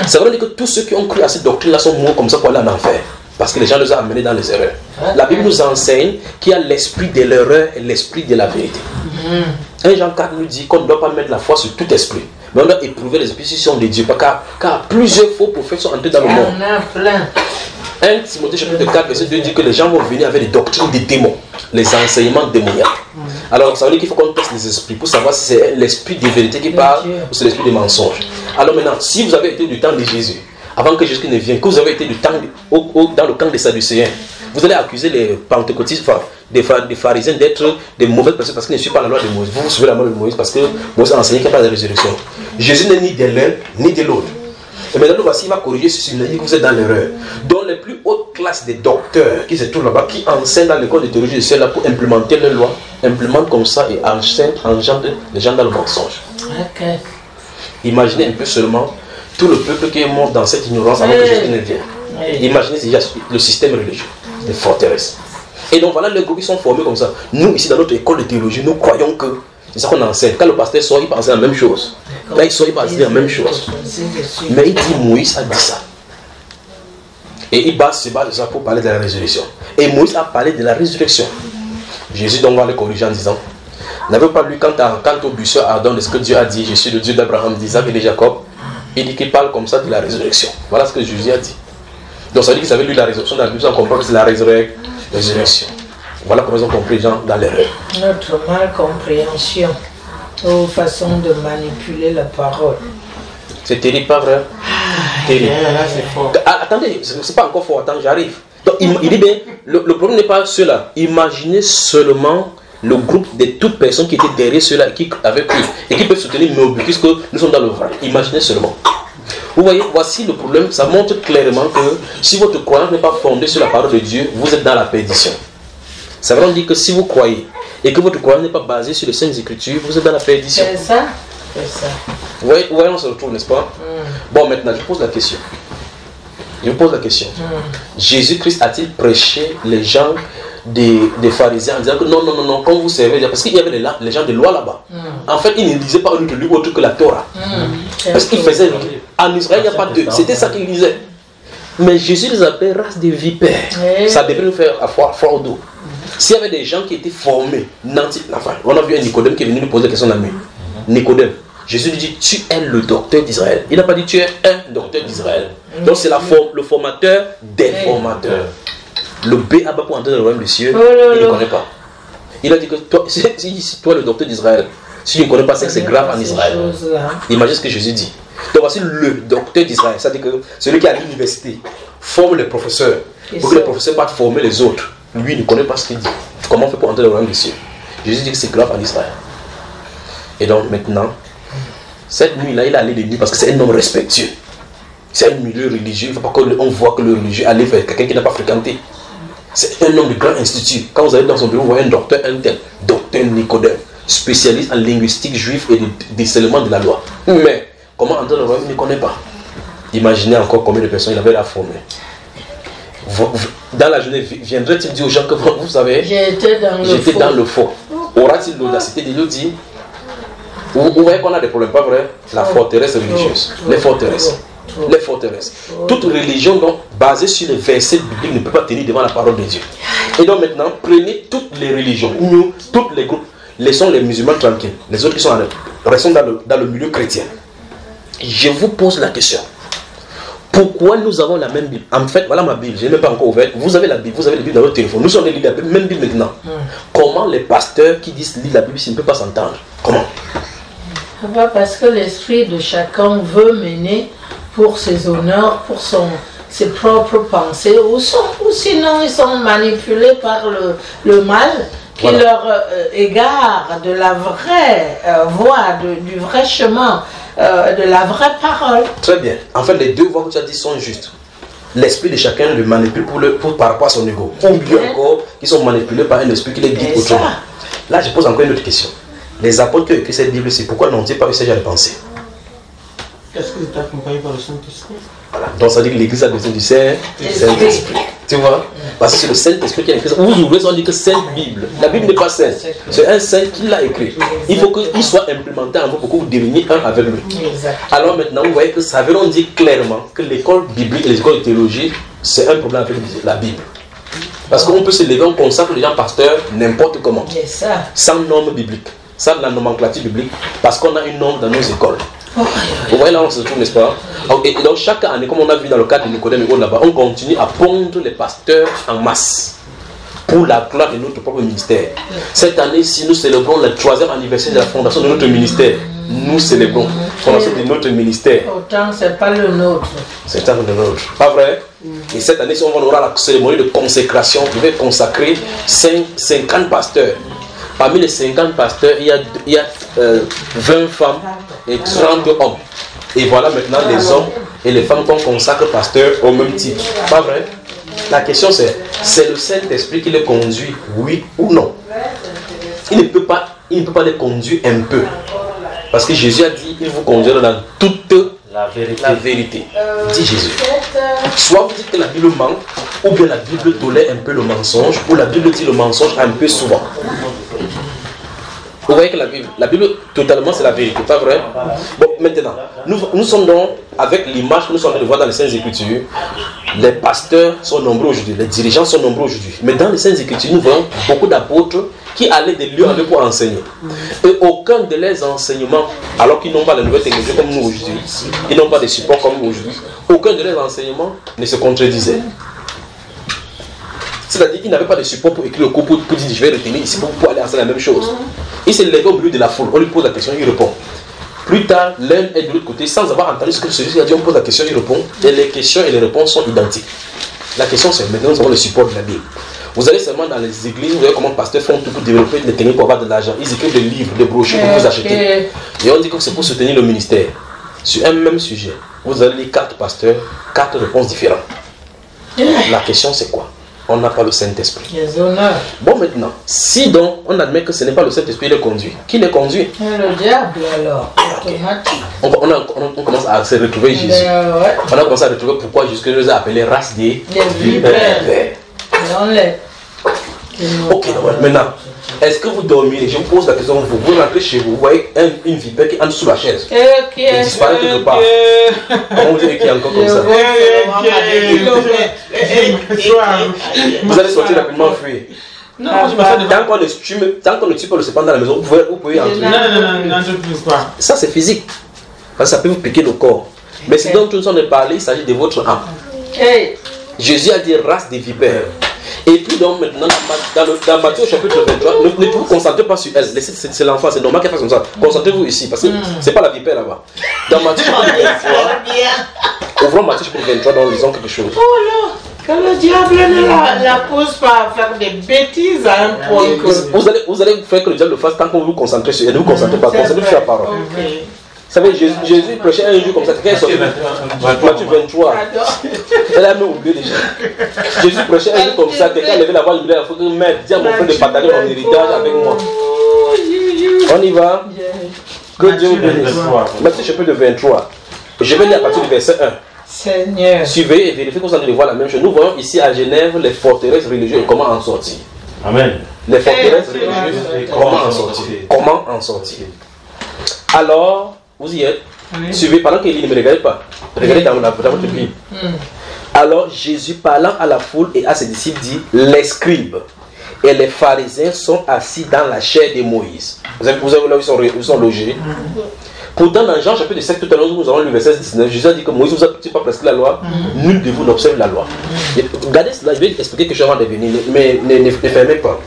Ça veut dire que tous ceux qui ont cru à cette doctrine-là sont morts comme ça pour aller en enfer. Parce que les gens les ont amenés dans les erreurs. La Bible nous enseigne qu'il y a l'esprit de l'erreur et l'esprit de la vérité. 1 Jean 4 nous dit qu'on ne doit pas mettre la foi sur tout esprit. Mais on doit éprouver les explications de Dieu. Car plusieurs faux prophètes sont entrés dans le monde. Il y en a plein. 1 Timothée chapitre 4 verset 2 dit que les gens vont venir avec des doctrines des démons, les enseignements démoniaques. Alors ça veut dire qu'il faut qu'on teste les esprits pour savoir si c'est l'esprit de vérité qui parle ou c'est l'esprit des mensonges. Alors maintenant, si vous avez été du temps de Jésus, avant que Jésus ne vienne, que vous avez été du temps dans le camp des Sadducéens, vous allez accuser les pentecôtistes, des pharisiens d'être des mauvaises personnes parce qu'ils ne suivent pas la loi de Moïse. Vous suivez la loi de Moïse parce que Moïse a enseigné qu'il n'y a pas de résurrection. Jésus n'est ni de l'un ni de l'autre. Et maintenant, voici, il va corriger ceci, il dit que vous êtes dans l'erreur. Dans les plus hautes classes des docteurs qui se trouvent là-bas, qui enseignent dans l'école de théologie de ceux-là pour implémenter leur loi, implémentent comme ça et engendrent les gens dans le mensonge. Okay. Imaginez un peu seulement tout le peuple qui est mort dans cette ignorance avant que Jésus ne vienne. Imaginez déjà le système religieux, les forteresses. Et donc voilà, les groupes qui sont formés comme ça. Nous, ici, dans notre école de théologie, nous croyons que c'est ça qu'on enseigne. Quand le pasteur sort, il pense à la même chose. Là, il sort, il pense à la même chose. Mais il dit, Moïse a dit ça. Et il se base de ça pour parler de la résurrection. Et Moïse a parlé de la résurrection. Jésus donc va le corriger en disant, n'avez pas lu quand au buisson ardent de ce que Dieu a dit, je suis le Dieu d'Abraham, d'Isaac et de Jacob. Il dit qu'il parle comme ça de la résurrection. Voilà ce que Jésus a dit. Donc ça veut dire qu'ils avaient lu la résurrection dans la Bible, on comprend que c'est la résurrection. Voilà comment ils ont compris les gens dans l'erreur. Notre malcompréhension aux façons de manipuler la parole. C'est terrible, pas vrai? Terrible. Là, c'est fort. Attendez, c'est pas encore fort, attends, j'arrive. Donc il dit bien, le problème n'est pas cela. Imaginez seulement le groupe de toutes personnes qui étaient derrière ceux-là et qui avaient cru et qui peuvent soutenir nos buts puisque nous sommes dans le vrai. Imaginez seulement. Vous voyez, voici le problème. Ça montre clairement que si votre croyance n'est pas fondée sur la parole de Dieu, vous êtes dans la perdition. Ça veut dire que si vous croyez et que votre croyance n'est pas basée sur les Saintes Écritures, vous êtes dans la perdition. C'est ça. C'est ça. Vous voyez, on se retrouve, n'est-ce pas? Bon, maintenant, je pose la question. Je vous pose la question. Jésus-Christ a-t-il prêché les gens des pharisiens en disant que non, quand vous servez, parce qu'il y avait les gens de loi là-bas. En fait, ils ne lisaient pas un autre livre autre que la Torah. Parce qu'ils faisaient, en Israël, il n'y a pas deux. C'était ça qu'ils lisaient. Mais Jésus les appelle race de vipères. Ça devrait nous faire froid au dos. S'il y avait des gens qui étaient formés, enfin, on a vu un Nicodème qui est venu nous poser la question la nuit. Nicodème, Jésus lui dit, tu es le docteur d'Israël. Il n'a pas dit, tu es un docteur d'Israël. Donc c'est le formateur des formateurs. Le B.A. pour entrer dans le royaume des cieux, il ne connaît pas. Il a dit que toi, si toi le docteur d'Israël, si tu ne connais pas, c'est que c'est grave en Israël. Imagine ce que Jésus dit. Donc voici le docteur d'Israël. C'est-à-dire que celui qui est à l'université forme les professeurs. Pour que les professeurs partent former les autres. Lui, il ne connaît pas ce qu'il dit. Comment on fait pour entrer dans le royaume des cieux? Jésus dit que c'est grave en Israël. Et donc maintenant, cette nuit-là, il a allé de nuit parce que c'est un homme respectueux. C'est un milieu religieux. Il ne faut pas qu'on voit que le religieux allait vers quelqu'un qui n'a pas fréquenté. C'est un homme de grand institut. Quand vous allez dans son bureau, vous voyez un docteur, docteur Nicodème, spécialiste en linguistique juive et de décèlement de la loi. Mais comment entrer dans le royaume, il ne connaît pas. Imaginez encore combien de personnes il avait à former. Dans la journée, viendrait-il dire aux gens que vous savez, j'étais dans le faux. Aura-t-il l'audacité de lui dire, vous voyez qu'on a des problèmes, pas vrai? La forteresse religieuse, les forteresses. Les forteresses. Toute religion donc basée sur les versets bibliques ne peut pas tenir devant la parole de Dieu. Et donc maintenant, prenez toutes les religions, nous, tous les groupes, laissons les musulmans tranquilles, les autres qui sont restons dans le milieu chrétien. Je vous pose la question. Pourquoi nous avons la même Bible? En fait, voilà ma Bible, je n'ai même pas encore ouverte. Vous avez la Bible, vous avez la Bible dans votre téléphone. Nous sommes les livres de la même Bible maintenant. Comment les pasteurs qui disent lire la Bible s'ils ne peuvent pas s'entendre? Comment? Parce que l'esprit de chacun veut mener pour ses honneurs, pour ses propres pensées, ou sinon ils sont manipulés par le mal qui leur égare de la vraie voie, du vrai chemin, de la vraie parole. Très bien. En fait, les deux voies que tu as dit sont justes. L'esprit de chacun le manipule par rapport à son ego. Ou bien encore, ils sont manipulés par un esprit qui les guide autrement. Là, je pose encore une autre question. Les apôtres qui ont écrit cette Bible, c'est pourquoi n'ont-ils pas eu ce genre de pensée? Est-ce que c'est accompagné par le Saint-Esprit? Voilà. Donc ça dit que l'Église a besoin du Saint-Esprit. Tu vois? Parce que c'est le Saint-Esprit qui a écrit ça. Vous ouvrez, on dit que Sainte Bible. La Bible n'est pas sainte. C'est un saint qui l'a écrit. Il faut qu'il soit implémenté en vous pour que vous deveniez un avec lui. Alors maintenant, vous voyez que ça veut dire clairement que l'école biblique et les écoles de théologie, c'est un problème avec la Bible. Parce qu'on peut se lever, on consacre les gens pasteurs n'importe comment. Sans norme biblique. Sans la nomenclature biblique. Parce qu'on a une norme dans nos écoles. Vous voyez là on se trouve, n'est-ce pas? Et donc chaque année, comme on a vu dans le cadre de Nicodème et là-bas, on continue à pondre les pasteurs en masse pour la gloire de notre propre ministère. Cette année-ci, nous célébrons le 3e anniversaire de la fondation de notre ministère. Nous célébrons la fondation de notre ministère. Autant c'est pas le nôtre. C'est pas le nôtre. Pas vrai? Et cette année-ci, on aura la cérémonie de consécration. Je vais consacrer 50 pasteurs. Parmi les 50 pasteurs, il y a 20 femmes et 30 hommes. Et voilà maintenant les hommes et les femmes qu'on consacre pasteurs au même titre. Pas vrai? La question c'est le Saint-Esprit qui les conduit, oui ou non? Il ne peut pas les conduire un peu. Parce que Jésus a dit, il vous conduira dans toute la vérité. Dit Jésus. Soit vous dites que la Bible ment, ou bien la Bible tolère un peu le mensonge, ou la Bible dit le mensonge un peu souvent. Vous voyez que la Bible totalement c'est la vérité, pas vrai? Bon, maintenant, nous sommes donc, avec l'image que nous sommes en train de voir dans les Saintes Écritures, les pasteurs sont nombreux aujourd'hui, les dirigeants sont nombreux aujourd'hui. Mais dans les Saintes Écritures, nous voyons beaucoup d'apôtres qui allaient de lieu en lieu pour enseigner. Et aucun de leurs enseignements, alors qu'ils n'ont pas de nouvelles technologies comme nous aujourd'hui, ils n'ont pas de support comme nous aujourd'hui, aucun de leurs enseignements ne se contredisait. C'est-à-dire qu'ils n'avaient pas de support pour écrire le cours, pour dire je vais retenir ici pour aller enseigner la même chose. Il s'est levé au milieu de la foule, on lui pose la question, il répond. Plus tard, l'un est de l'autre côté, sans avoir entendu ce que celui-ci a dit, on pose la question, il répond. Et les questions et les réponses sont identiques. La question c'est, maintenant nous avons le support de la Bible. Vous allez seulement dans les églises, vous voyez comment les pasteurs font tout pour développer les techniques pour avoir de l'argent. Ils écrivent des livres, des brochures pour vous acheter. Et on dit que c'est pour soutenir le ministère. Sur un même sujet, vous allez lire 4 pasteurs, 4 réponses différentes. La question c'est quoi? On n'a pas le Saint-Esprit. Bon maintenant, si donc on admet que ce n'est pas le Saint-Esprit qui les conduit, qui les conduit? Le diable alors, automatique. On commence à se retrouver Jésus. On a commencé à retrouver pourquoi Jésus nous a appelé race des vipères. Ok, maintenant, est-ce que vous dormez? Je vous pose la question, vous rentrez chez vous, vous voyez une vipère qui entre sous la chaise. Et disparaît quelque part. Comment vous dites qu'il y a encore comme ça? Vous allez sortir rapidement fuir. Non, moi je me fais de Tant qu'on ne tue pas le serpent dans la maison, vous pouvez entrer. Non, je plus quoi. Ça c'est physique. Parce que ça peut vous piquer le corps. Mais ce dont nous sommes parlé, il s'agit de votre âme. Hey. Jésus a dit race des vipères. Et puis donc maintenant, dans Matthieu chapitre 23, ne vous concentrez pas sur elle. C'est l'enfant, c'est normal qu'elle fasse comme ça. Concentrez-vous ici, parce que c'est pas la vipère là-bas. Dans Matthieu chapitre 23, ouvrons Matthieu chapitre 23, donc lisons quelque chose. Oh là, que le diable ne la pousse pas à faire des bêtises à un point que... Vous allez faire que le diable le fasse tant que vous vous concentrez sur elle. Ne vous concentrez pas, concentrez sur la parole. Okay. Vous savez, Jésus prêchait un jour comme ça. Quelqu'un est sorti. Matthieu 23. Elle a même oublié déjà. Jésus prêchait un jour comme ça. Quelqu'un levait la voix, il faut que merde, dis à mon frère de partager mon héritage avec moi. On y va. Que Dieu vous bénisse. Matthieu chapitre 23. Je vais lire à partir du verset 1. Seigneur. Suivez et vérifiez que vous allez voir la même chose. Nous voyons ici à Genève les forteresses religieuses et comment en sortir. Amen. Les forteresses religieuses et comment en sortir. Comment en sortir. Alors, vous y êtes. Suivez, pendant qu'il lit, ne me regardez pas. Regardez dans votre Bible. Alors Jésus parlant à la foule et à ses disciples dit, les scribes et les pharisiens sont assis dans la chair de Moïse. Vous avez là où ils sont logés. Pourtant dans Jean chapitre 7, tout à l'heure nous avons lu verset 19, Jésus a dit que Moïse vous a pas prescrit la loi, nul de vous n'observe la loi. Regardez cela, je vais expliquer quelque chose avant de venir, mais ne fermez pas.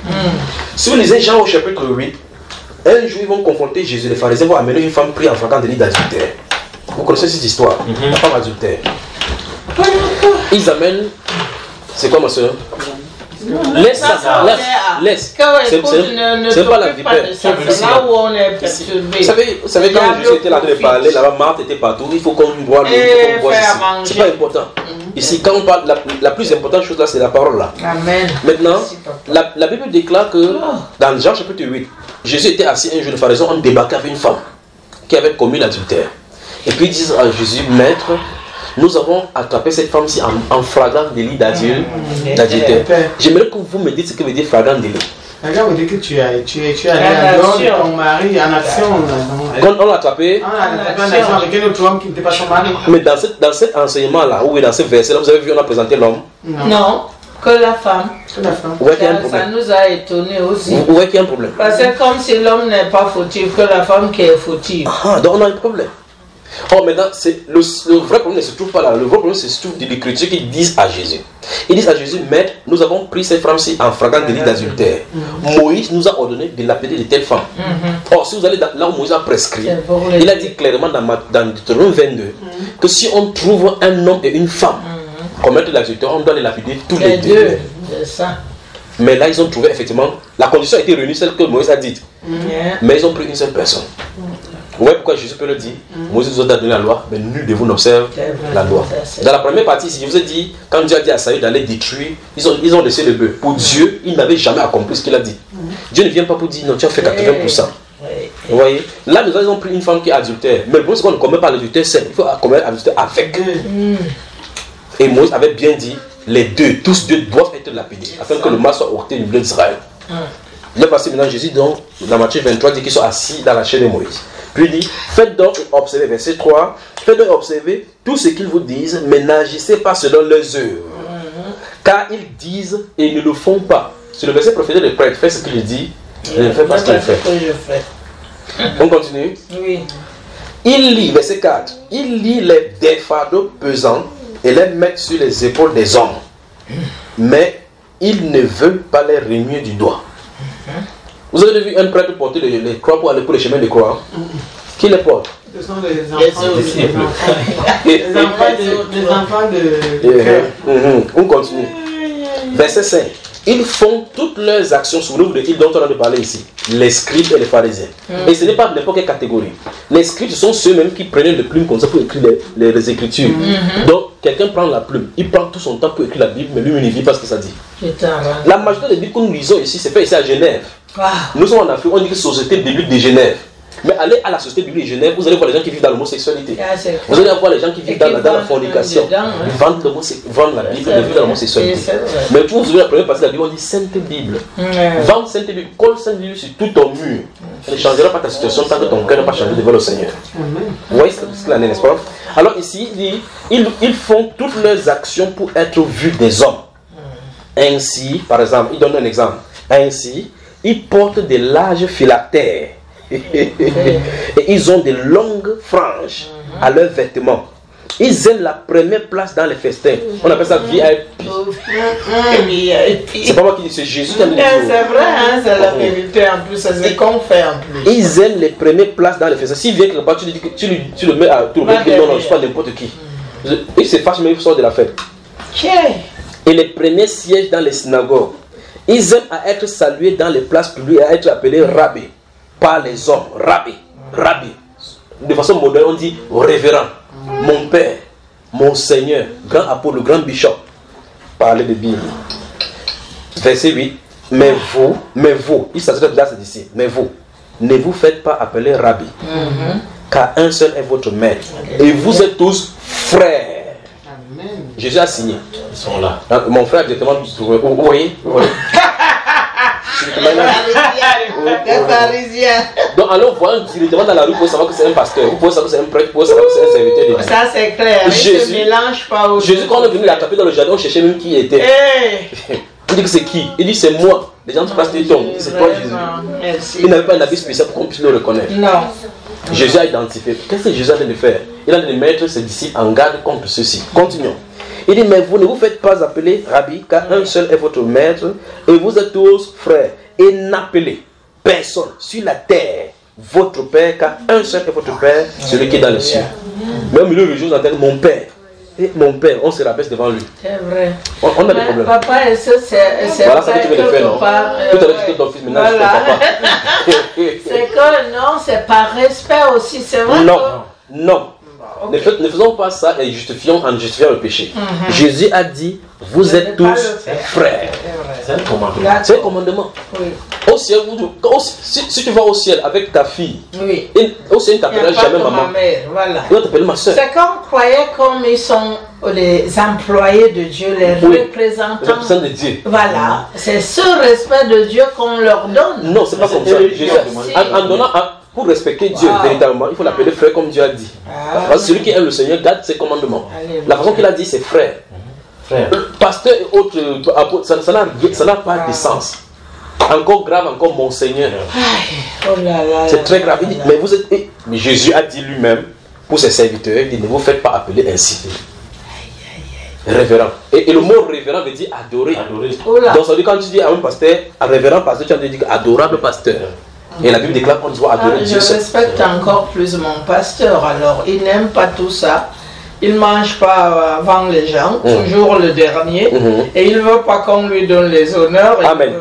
Si vous lisez Jean au chapitre 8, un jour ils vont confronter Jésus, les pharisiens vont amener une femme prise en flagrant délit d'adultère. Vous connaissez cette histoire, la femme adultère. Ils amènent, c'est quoi ma soeur? Laisse. C'est pas la vipère. C'est là où on est perturbé. Vous savez quand Jésus était là de parler, là-bas Marthe était partout, il faut qu'on voit l'eau, il faut qu'on voit ici. C'est pas important. Ici, quand on parle, la plus importante chose là, c'est la parole là. Amen. Maintenant, la Bible déclare que dans Jean chapitre 8, Jésus était assis un jour, les pharisiens ont débarqué avec une femme qui avait commis l'adultère. Et puis ils disent à Jésus, Maître, nous avons attrapé cette femme-ci en flagrant délit d'adultère. J'aimerais que vous me dites ce que veut dire flagrant délit. Regarde, on dit que tu es allé à ton mari en action. Quand on l'a attrapé, avec un autre homme qui n'était pas son mari. mais dans cet enseignement-là, ou dans ce verset-là, vous avez vu, on a présenté l'homme. Non, que la femme. Ouais, qu'il y a un Ça problème. nous a étonnés aussi. Ouais, qu'il y a un problème. Parce que comme si l'homme n'est pas fautif, que la femme qui est fautive. Ah, donc on a un problème. Oh, maintenant, le vrai problème ne se trouve pas là. Le vrai problème se trouve dans l'écriture qu'ils disent à Jésus. Ils disent à Jésus, Maître, nous avons pris cette femme-ci en flagrant délit d'adultère. Moïse nous a ordonné de l'appeler de telle femme. Or, si vous allez là où Moïse a prescrit, il a dit clairement dans Deutéronome 22 que si on trouve un homme et une femme commettre l'adultère, on doit les lapider tous les deux. C'est ça. Mais là, ils ont trouvé effectivement, la condition a été réunie, celle que Moïse a dite. Mais ils ont pris une seule personne. Vous voyez pourquoi Jésus peut le dire? Moïse nous a donné la loi, mais nul de vous n'observe la loi. Dans la première partie, je vous ai dit, quand Dieu a dit à Saül d'aller détruire, ils ont laissé le bœuf. Pour Dieu, il n'avait jamais accompli ce qu'il a dit. Dieu ne vient pas pour dire, non, tu as fait 80%. Vous voyez? Là, nous avons pris une femme qui est adultère. Mais le problème, c'est qu'on ne commet pas l'adultère seul. Il faut commettre l'adultère avec. Et Moïse avait bien dit, les deux, tous deux doivent être lapidés, afin que le mal soit ôté du milieu d'Israël. Là, parce que maintenant, Jésus, dans Matthieu 23, dit qu'ils sont assis dans la chair de Moïse. Puis il dit, faites donc observer, verset 3, faites donc observer tout ce qu'ils vous disent, mais n'agissez pas selon leurs œuvres. Car ils disent et ne le font pas. C'est le verset préféré des prêtres, faites ce qu'il dit, et ne faites pas ce qu'il fait. On continue. Oui. Il lit, verset 4, il lit des fardeaux pesants et les met sur les épaules des hommes. Mais ils ne veulent pas les remuer du doigt. Vous avez vu un prêtre porter les croix pour aller pour les chemins de croix? Qui les porte? Ce sont les enfants de... On continue. Verset 5. Ils font toutes leurs actions, souvenez-vous de qui dont on a parlé ici, les scribes et les pharisiens. Et ce n'est pas n'importe quelle catégorie. Les scribes, ce sont ceux-mêmes qui prenaient le plume comme ça pour écrire les écritures. Donc, quelqu'un prend la plume, il prend tout son temps pour écrire la Bible, mais lui, il ne vit pas ce que ça dit. La majorité des Bibles que nous lisons ici, c'est fait ici à Genève. Nous sommes en Afrique, on dit que Société biblique de Genève. Mais allez à la Société biblique de Genève, vous allez voir les gens qui vivent dans l'homosexualité. Vous allez voir les gens qui vivent dans la fornication. Ils vendent la Bible et vivent dans l'homosexualité. Mais pour vous ouvrir la première partie de la Bible, on dit Sainte Bible. Vendre Sainte Bible, colle Sainte Bible sur tout ton mur. Elle ne changera pas ta situation tant que ton cœur n'a pas changé devant le Seigneur. Vous voyez ce qu'il en est, n'est-ce pas? Alors ici, il dit, ils font toutes leurs actions pour être vus des hommes. Ainsi, par exemple, il donne un exemple. Ainsi, ils portent des larges phylactères et ils ont de longues franges à leurs vêtements. Ils aiment la première place dans les festins. On appelle ça VIP. C'est pas moi qui dis, c'est Jésus qui a dit. C'est vrai, hein, c'est la vérité en plus, c'est ce qu'on fait en plus. Ils aiment les premières places dans les festins. S'il vient quelque part, tu le mets à tout le monde. Non, non, je ne suis pas n'importe qui. Il se fâche, mais il sort de la fête. Et les premiers sièges dans les synagogues. Ils aiment à être salués dans les places publiques, à être appelés rabbi par les hommes. Rabbi, rabbi. De façon moderne, on dit révérend. Mon père, mon Seigneur, grand apôtre, le grand bishop. Parler de Bible. Verset 8. Mais vous, il s'adresse là, c'est ici. Mais vous, ne vous faites pas appeler rabbi, car un seul est votre maître. Et vous êtes tous frères. Amen. Jésus a signé. Ils sont là. Donc, mon frère directement, vous voyez, donc alors voyons directement dans la rue pour savoir que c'est un pasteur, vous pouvez savoir que c'est un prêtre, vous pouvez savoir que c'est un serviteur de Dieu. Ça c'est clair, Jésus, ne mélange pas aux Jésus quand on est venu l'attraper dans le jardin, on cherchait même qui il était. Il dit que c'est qui? Il dit c'est moi. Les gens passent des tombes, c'est toi Jésus. Il n'avait pas un habit spécial pour qu'on puisse le reconnaître. Non. Jésus a identifié. Qu'est-ce que Jésus a de faire? Il a de mettre ses disciples en garde contre ceci. Continuons. Il dit, mais vous ne vous faites pas appeler rabbi, car un seul est votre maître, et vous êtes tous frères. Et n'appelez personne sur la terre votre père, car un seul est votre père, celui qui est dans les cieux. Même le religieux entend mon père. Et mon père, on se rabaisse devant lui. C'est vrai. On a des problèmes. Papa, et ça, c'est voilà, ça que tu veux le faire, non? Tout à l'heure, tu dis ton fils, maintenant, voilà. c'est ton papa. C'est que non, c'est par respect aussi, c'est vrai. Non, non. Okay. Ne faisons pas ça et justifions en justifiant le péché. Jésus a dit, vous êtes tous frères. C'est un commandement. C'est un commandement. Oui. Au ciel, si tu vas au ciel avec ta fille, oui. Au ciel, il ne t'appellera jamais maman. Voilà. Il va t'appeler ma soeur. C'est qu'on croyait comme ils sont les employés de Dieu, les représentants de Dieu. Voilà. C'est ce respect de Dieu qu'on leur donne. Non, c'est pas comme ça. Jésus, en donnant pour respecter Dieu véritablement, il faut l'appeler frère comme Dieu a dit. Parce que celui qui aime le Seigneur garde ses commandements. La façon qu'il a dit, c'est frère. Pasteur et autres, ça n'a pas de sens. Encore grave, encore mon Seigneur. C'est très grave. Il dit, mais vous êtes. Mais Jésus a dit lui-même pour ses serviteurs, il dit, ne vous faites pas appeler ainsi. Révérend. Et le mot révérend veut dire adorer. Donc ça veut dire quand tu dis à un pasteur, à révérend pasteur, tu as dit adorable pasteur. Et la Bible déclare qu'on doit adorer Dieu. Je respecte encore plus mon pasteur. Alors, il n'aime pas tout ça. Il ne mange pas avant les gens, toujours le dernier. Et il ne veut pas qu'on lui donne les honneurs. Amen.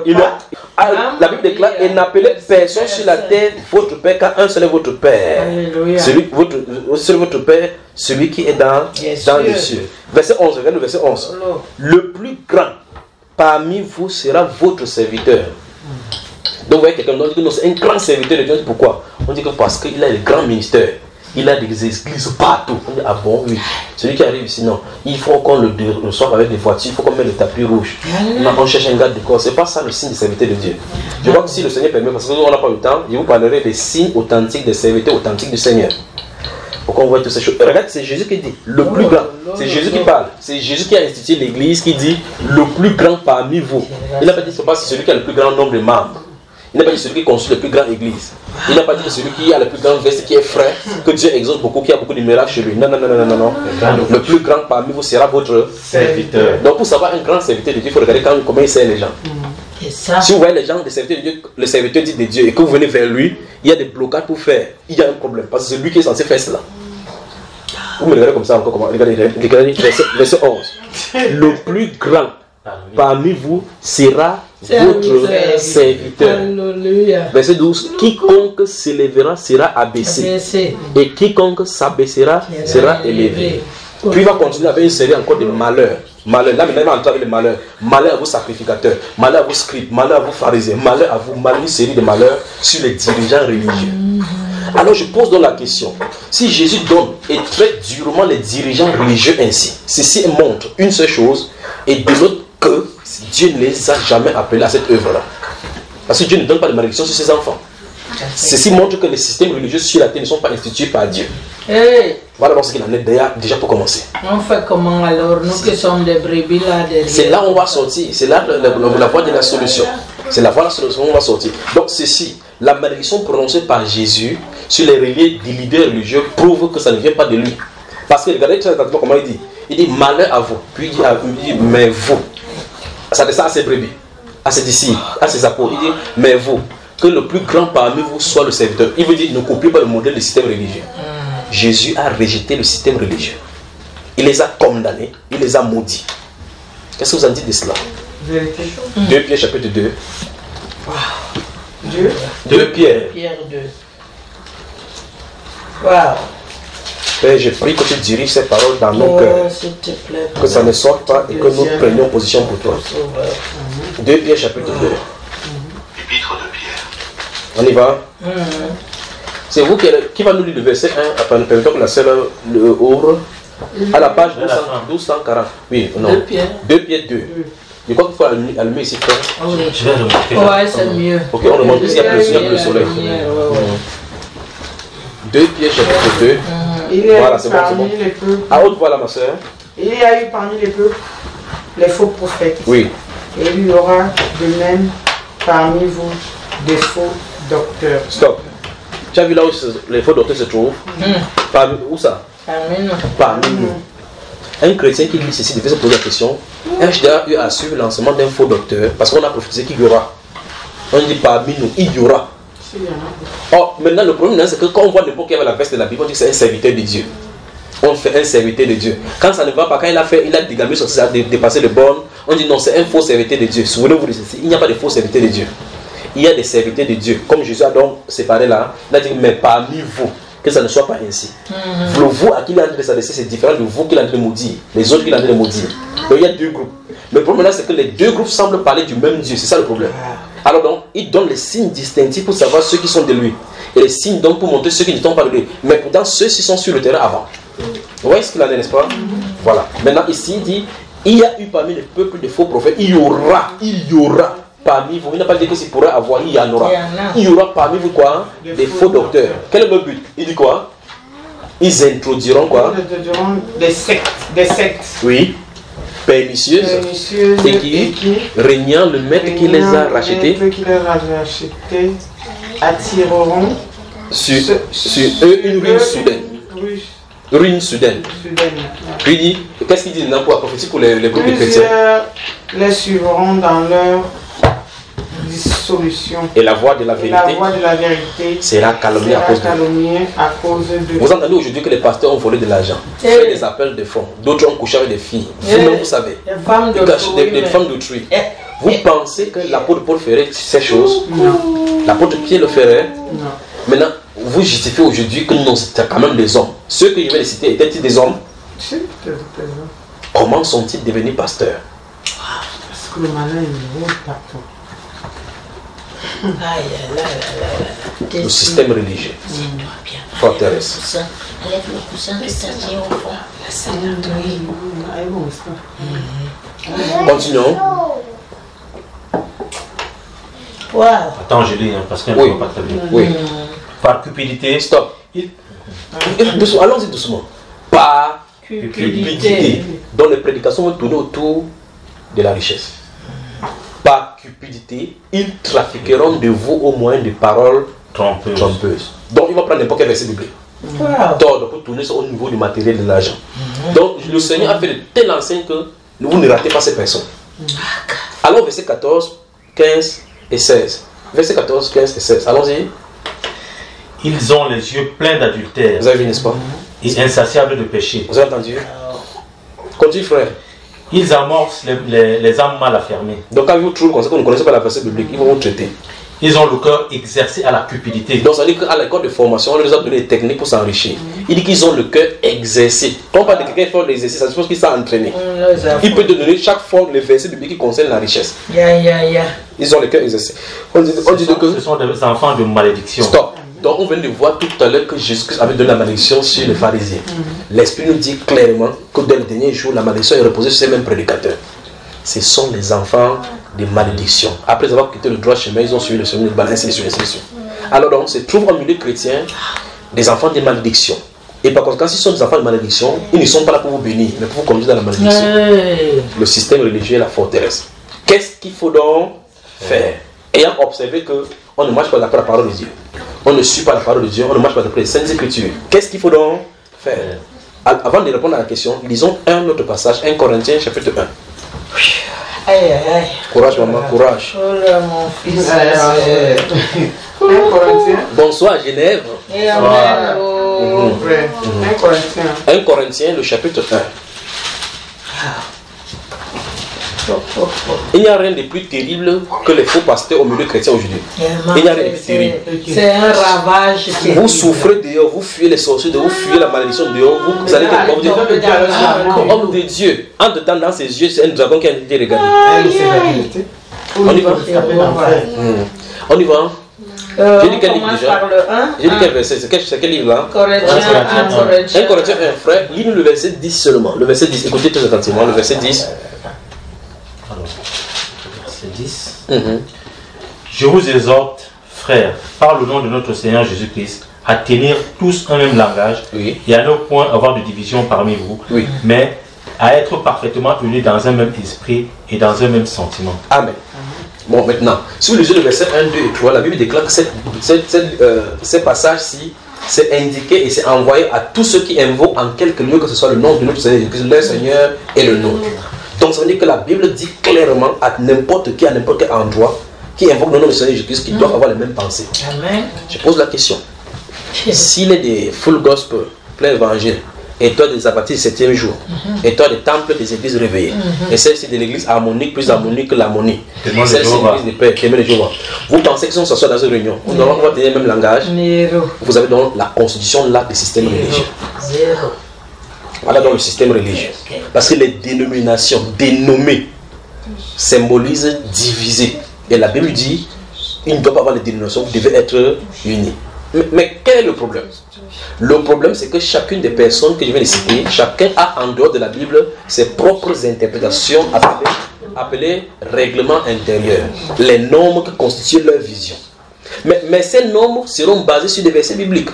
La Bible déclare, et n'appelez personne sur la terre votre Père, car un seul est votre Père. Alléluia. Seul votre Père, celui qui est dans les cieux. Verset 11, regarde le verset 11. Le plus grand parmi vous sera votre serviteur. Donc vous voyez quelqu'un qui dit que c'est un grand serviteur de Dieu. Pourquoi? On dit que parce qu'il a le grand ministère. Il a des églises partout. On dit, ah bon, oui. Celui qui arrive ici, non. Il faut qu'on le reçoive avec des voitures. Il faut qu'on mette le tapis rouge. On cherche un garde de corps. C'est pas ça le signe des serviteurs de Dieu. Je vois que si le Seigneur permet, parce qu'on n'a pas le temps, je vous parlerai des signes authentiques des serviteurs authentiques du Seigneur. Pour qu'on voit toutes ces choses. Regarde, c'est Jésus qui dit, le plus grand. C'est Jésus qui parle. C'est Jésus qui a institué l'église qui dit, le plus grand parmi vous. Il n'a pas dit que ce n'est pas celui qui a le plus grand nombre de membres. Il n'a pas dit celui qui construit la plus grande église. Il n'a pas dit celui qui a la plus grande veste, qui est frère, que Dieu exauce beaucoup, qui a beaucoup de miracles chez lui. Non, non, non, non, non, non. Le plus grand parmi vous sera votre serviteur. Donc pour savoir un grand serviteur de Dieu, il faut regarder comment il sert les gens. Si vous voyez les gens, les serviteurs de Dieu, le serviteur dit de Dieu, et que vous venez vers lui, il y a des blocages pour faire. Il y a un problème, parce que c'est lui qui est censé faire cela. Vous me regardez comme ça encore, comment? Regardez, verset 11. Le plus grand parmi vous sera votre serviteur. Alléluia. Verset 12. Quiconque s'élèvera sera abaissé. Et quiconque s'abaissera sera élevé. Puis il va continuer avec une série encore de malheurs. Malheur. Là maintenant il va entrer avec les malheurs. Malheur à vos sacrificateurs, malheur à vos scribes, malheur à vos pharisiens, malheur à vous, une série de malheurs sur les dirigeants religieux. Alors je pose donc la question, si Jésus donne et traite durement les dirigeants religieux ainsi, ceci montre une seule chose, et de l'autre que Dieu ne les a jamais appelés à cette œuvre-là. Parce que Dieu ne donne pas de malédiction sur ses enfants. Ceci montre que les systèmes religieux sur la terre ne sont pas institués par Dieu. Voilà donc ce qu'il en est déjà pour commencer. On fait comment alors, nous qui sommes des brebis là derrière? C'est là où on va sortir, c'est là la voie de la solution. C'est la voie sur laquelle on va sortir. Donc ceci, la malédiction prononcée par Jésus sur les reliés des leaders religieux prouve que ça ne vient pas de lui. Parce que regardez très attentivement comment il dit. Il dit malheur à vous. Puis il dit mais vous. Ça dit ça à ses brebis, à ses disciples, à ses apôtres. Il dit mais vous, que le plus grand parmi vous soit le serviteur. Il veut dire ne copiez pas le modèle du système religieux. Jésus a rejeté le système religieux. Il les a condamnés, il les a maudits. Qu'est-ce que vous en dites de cela? 2 Pierre chapitre 2. 2 Pierre. Pierre 2. Waouh. Père, je prie que tu diriges ces paroles dans nos cœurs. S'il te plaît. Que ça ne sorte pas et que nous prenions position pour toi. 2 Pierre chapitre 2. Épître de Pierre. On y va. C'est vous qui va nous lire le verset 1. Après, permettons que la sœur le ouvre. À la page 1240. Oui, non. 2 Pierre 2. Je crois qu'il faut allumer ici, frère. Je vais remonter. Ouais, c'est mieux. Ok, on remonte ici, il y a le soleil. 2 Pierre chapitre 2. Il y a Voilà, eu c'est bon, parmi c'est bon. les peuples. À haute voix là, ma soeur. Il y a eu parmi les peuples les faux prophètes. Oui. Et il y aura de même parmi vous des faux docteurs. Stop. Tu as vu là où les faux docteurs se trouvent? Parmi, où ça? Parmi nous. Parmi nous. Un chrétien qui lit ceci devait se poser la question. HDA a suivi le lancement d'un faux docteur parce qu'on a prophétisé qu'il y aura. On dit parmi nous, il y aura. Oh, maintenant le problème c'est que quand on voit n'importe qui avec la veste de la Bible, on dit que c'est un serviteur de Dieu. On fait un serviteur de Dieu. Quand ça ne va pas, quand il a dégamé sur ça, dépassé le borne, on dit non, c'est un faux serviteur de Dieu. Souvenez-vous de ceci, il n'y a pas de faux serviteurs de Dieu. Il y a des serviteurs de Dieu. Comme Jésus a donc séparé là, il a dit mais parmi vous, que ça ne soit pas ainsi. Le vous à qui il est en train de s'adresser, c'est différent de vous qui est en train de maudire, les autres qui est en train de maudire. Donc il y a deux groupes. Le problème là, c'est que les deux groupes semblent parler du même Dieu. C'est ça le problème. Alors donc, il donne les signes distinctifs pour savoir ceux qui sont de lui. Et les signes donc pour montrer ceux qui ne sont pas de lui. Mais pourtant, ceux-ci sont sur le terrain avant. Vous voyez ce qu'il en est, n'est-ce pas? Voilà. Maintenant, ici, il dit, il y a eu parmi les peuples de faux prophètes, il y aura parmi vous. Il n'a pas dit que s'il pourrait avoir, il y en aura. Il y aura parmi vous quoi? Des faux docteurs. Quel est le but? Il dit quoi? Ils introduiront quoi? Ils introduiront des sectes. Oui. Pernicieuses et qui, régnant le maître qui les a rachetés, attireront sur eux une ruine soudaine. Ruine soudaine. Puis il dit, qu'est-ce qu'il dit maintenant pour la prophétie pour les groupes de chrétiens? Les suivront dans leur dissolution. Et la voie de la vérité sera calomniée à cause de... Vous entendez aujourd'hui que les pasteurs ont volé de l'argent, fait des appels de fonds, d'autres ont couché avec des filles. Vous-même, vous savez, des femmes d'autrui. Vous pensez que l'apôtre Paul ferait ces choses? L'apôtre Pierre le ferait? Non. Maintenant, vous justifiez aujourd'hui que non, c'était quand même des hommes. Ceux que je vais les citer étaient-ils des hommes? Comment sont-ils devenus pasteurs? Parce que le malin est gros partout. Le système religieux. Forteresse. Continuons. Wow. Attends, je lis, hein, parce qu'elle ne voit pas très bien. Oui. Par cupidité. Stop. Allons-y doucement. Par cupidité. Dont les prédications vont tourner autour de la richesse. Par cupidité, ils trafiqueront de vous au moyen de paroles trompeuses. Donc, il va prendre n'importe quel verset biblique. Tordre pour tourner ça au niveau du matériel de l'argent. Donc, le Seigneur a fait de telles enseignes que vous ne ratez pas ces personnes. Alors, verset 14, 15 et 16. Verset 14, 15 et 16. Allons-y. Ils ont les yeux pleins d'adultère. Vous avez vu, n'est-ce pas? Et insatiables de péché. Vous avez entendu? Continue, frère. Ils amorcent les âmes mal affermées. Donc quand vous trouvez comme ça que vous ne connaissez pas la verset biblique, ils vont vous traiter. Ils ont le cœur exercé à la cupidité. Donc ça veut dire qu'à l'école de formation, on leur a donné des techniques pour s'enrichir. Il dit qu'ils ont le cœur exercé. Quand on parle de quelqu'un qui fait l'exercice, ça suppose qu'il s'est entraîné. Il peut te donner chaque fois les versets bibliques qui concernent la richesse. Ils ont le cœur exercé. On dit que ce sont des enfants de malédiction. Stop. Donc on vient de voir tout à l'heure que Jésus avait donné la malédiction sur les pharisiens. L'Esprit nous dit clairement que dans le dernier jour, la malédiction est reposée sur ces mêmes prédicateurs. Ce sont les enfants de malédiction. Après avoir quitté le droit chemin, ils ont suivi le chemin de balance, ainsi de suite. Alors donc, on se trouve au milieu chrétien des enfants de malédiction. Et par contre, quand ils sont des enfants de malédiction, ils ne sont pas là pour vous bénir, mais pour vous conduire dans la malédiction. Le système religieux est la forteresse. Qu'est-ce qu'il faut donc faire? ayant observé qu'on ne marche pas d'après la parole de Dieu, on ne suit pas la parole de Dieu, on ne marche pas d'après les Saintes Écritures, qu'est-ce qu'il faut donc faire? Avant de répondre à la question, lisons un autre passage, 1 Corinthiens chapitre 1. Aïe, aïe, aïe. Courage maman, courage. Oh là, mon fils. 1 Corinthiens. Bonsoir Genève. Et amen. Oh. Frère, 1 Corinthiens. 1 Corinthiens, le chapitre 1. Il n'y a rien de plus terrible que les faux pasteurs au milieu chrétien aujourd'hui. Il n'y a rien de plus terrible. C'est un ravage. Vous souffrez dehors, vous fuyez les sorciers dehors, vous fuyez la malédiction dehors, vous allez quelque part, vous dites, homme de Dieu. Entre temps, dans ses yeux, c'est un dragon qui a été regardé. On y va. On y va. J'ai dit quel livre déjà? J'ai dit quel verset? C'est quel livre là? Corinthiens 1 Corinthiens 1, frère, lis-nous le verset 10 seulement. Le verset 10, écoutez très attentivement, le verset 10. Alors, verset 10. Je vous exhorte, frères, par le nom de notre Seigneur Jésus-Christ, à tenir tous un même langage et à ne point avoir de division parmi vous, mais à être parfaitement unis dans un même esprit et dans un même sentiment. Amen. Bon, maintenant, si vous lisez le verset 1, 2 et 3, la Bible déclare que ces passages-ci, c'est indiqué et c'est envoyé à tous ceux qui invoquent en quelque lieu que ce soit le nom de notre Seigneur Jésus-Christ, leur Seigneur et le nôtre. Donc ça veut dire que la Bible dit clairement à n'importe qui, à n'importe quel endroit, qui invoque le nom du Seigneur Jésus-Christ, qu'ils doivent avoir les mêmes pensées. Amen. Je pose la question. S'il est des full gospel, plein évangile, et toi des abattis du 7e jour, et toi des temples des églises réveillées, et celle-ci de l'église harmonique, plus harmonique que l'harmonie, et celle-ci de l'église des pères, témoins de Jéhovah, vous pensez que si on s'assoit dans une réunion, on va tenir le même langage, vous avez donc la constitution là des systèmes religieux. Voilà donc le système religieux. Parce que les dénominations, dénommées, symbolisent diviser. Et la Bible dit, il ne doit pas avoir de dénomination, vous devez être unis. Mais quel est le problème? Le problème, c'est que chacune des personnes que je viens de citer, chacun a en dehors de la Bible ses propres interprétations appelées règlements intérieurs, les normes qui constituent leur vision. Mais ces normes seront basées sur des versets bibliques.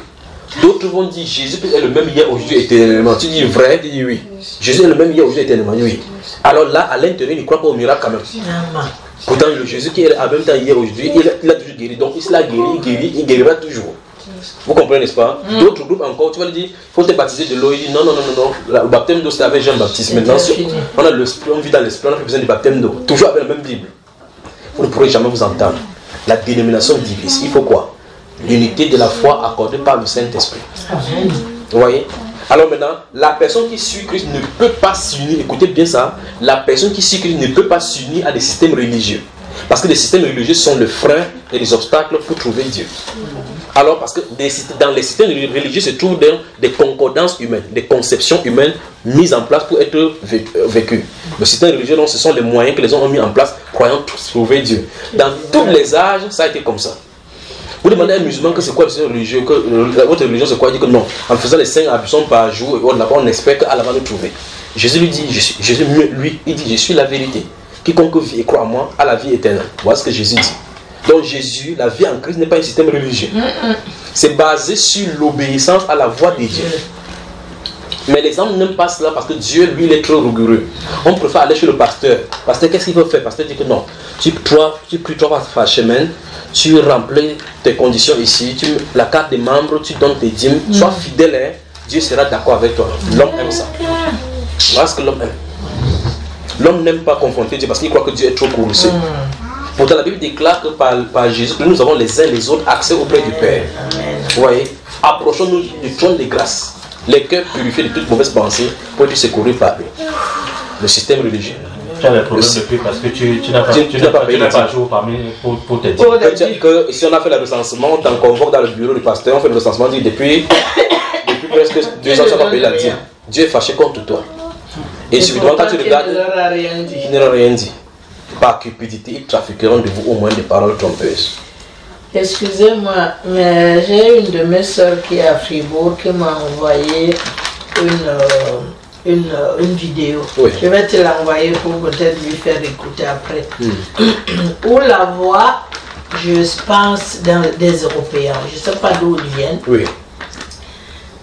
D'autres vont dire Jésus est le même hier, aujourd'hui, éternellement. Tu dis vrai, tu dis oui. Jésus est le même hier, aujourd'hui, éternellement. Oui. Alors là, à l'intérieur, il ne croit pas au miracle quand même. Pourtant, le Jésus qui est en même temps hier, aujourd'hui, il a toujours guéri. Donc, il l'a guéri, il guérira toujours. Vous comprenez, n'est-ce pas? D'autres groupes encore, tu vas lui dire, il faut te baptiser de l'eau. Il dit non. Le baptême d'eau, c'est avec Jean-Baptiste. Maintenant, on a l'esprit, on vit dans l'esprit, on n'a plus besoin du baptême d'eau. Toujours avec la même Bible. Vous ne pourrez jamais vous entendre. La dénomination divise. Il faut quoi? L'unité de la foi accordée par le Saint-Esprit. Vous voyez? Alors maintenant, la personne qui suit Christ ne peut pas s'unir, écoutez bien ça, la personne qui suit Christ ne peut pas s'unir à des systèmes religieux. Parce que les systèmes religieux sont le frein et les obstacles pour trouver Dieu. Alors, parce que dans les systèmes religieux se trouvent des concordances humaines, des conceptions humaines mises en place pour être vécues. Le système religieux, donc, ce sont les moyens que les hommes ont mis en place croyant trouver Dieu. Dans tous les âges, ça a été comme ça. Vous demandez à un musulman que c'est quoi le système religieux, que votre religion c'est quoi, il dit que non, en faisant les 5 ablutions par jour, on espère qu'Allah va nous trouver. Jésus lui dit, Jésus lui, il dit, je suis la vérité. Quiconque vit et croit en moi a la vie éternelle. Voilà ce que Jésus dit. Donc Jésus, la vie en Christ n'est pas un système religieux. C'est basé sur l'obéissance à la voix de Dieu. Mais les hommes n'aiment pas cela parce que Dieu, lui, il est trop rigoureux. On préfère aller chez le pasteur. Pasteur, qu'est-ce qu'il veut faire? Pasteur dit que non. Tu pries 3 fois par semaine, tu remplis tes conditions ici, la carte des membres, tu donnes tes dîmes, sois fidèle, Dieu sera d'accord avec toi. L'homme aime ça. Voilà ce que l'homme aime. L'homme n'aime pas confronter Dieu parce qu'il croit que Dieu est trop courroucé. Pourtant, la Bible déclare que par Jésus, que nous avons les uns les autres accès auprès du Père. Vous voyez? Approchons-nous du trône de grâce. Les cœurs purifiés de toute mauvaise pensée pour être secourus par lui. Le système religieux. Tu as des problèmes depuis parce que tu n'as pas jour pour t'aider. Si on a fait le recensement, on t'en convoque dans le bureau du pasteur, on fait le recensement, on dit depuis presque 2 ans, tu n'as pas payé la dîme. Dieu est fâché contre toi. Et subitement, quand tu regardes, il n'aura rien dit. Par cupidité, ils trafiqueront de vous au moins des paroles trompeuses. Excusez-moi, mais j'ai une de mes soeurs qui est à Fribourg qui m'a envoyé une vidéo. Oui. Je vais te l'envoyer pour peut-être lui faire écouter après. Où la voix, je pense, des Européens. Je ne sais pas d'où ils viennent. Oui.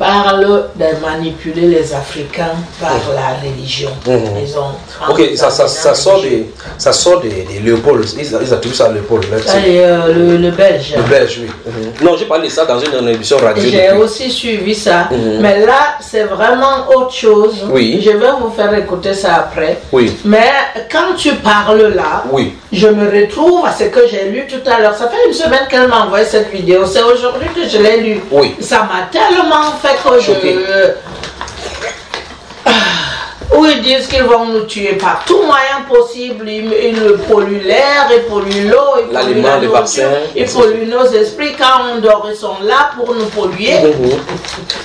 parle de manipuler les Africains par la religion. Ils ont ok, ça sort des Léopold. Ils attribuent ça à Léopold. Le Belge. Le Belge, oui. Non, j'ai parlé de ça dans une émission radio. J'ai aussi suivi ça. Mais là, c'est vraiment autre chose. Oui. Je vais vous faire écouter ça après. Oui. Mais quand tu parles là, oui. Je me retrouve à ce que j'ai lu tout à l'heure. Ça fait une semaine qu'elle m'a envoyé cette vidéo. C'est aujourd'hui que je l'ai lu. Oui. Ça m'a tellement fait que où ils disent qu'ils vont nous tuer par tout moyen possible. Ils polluent l'air, ils polluent l'eau, ils polluent la nourriture, ils polluent nos esprits. Quand on dort, ils sont là pour nous polluer.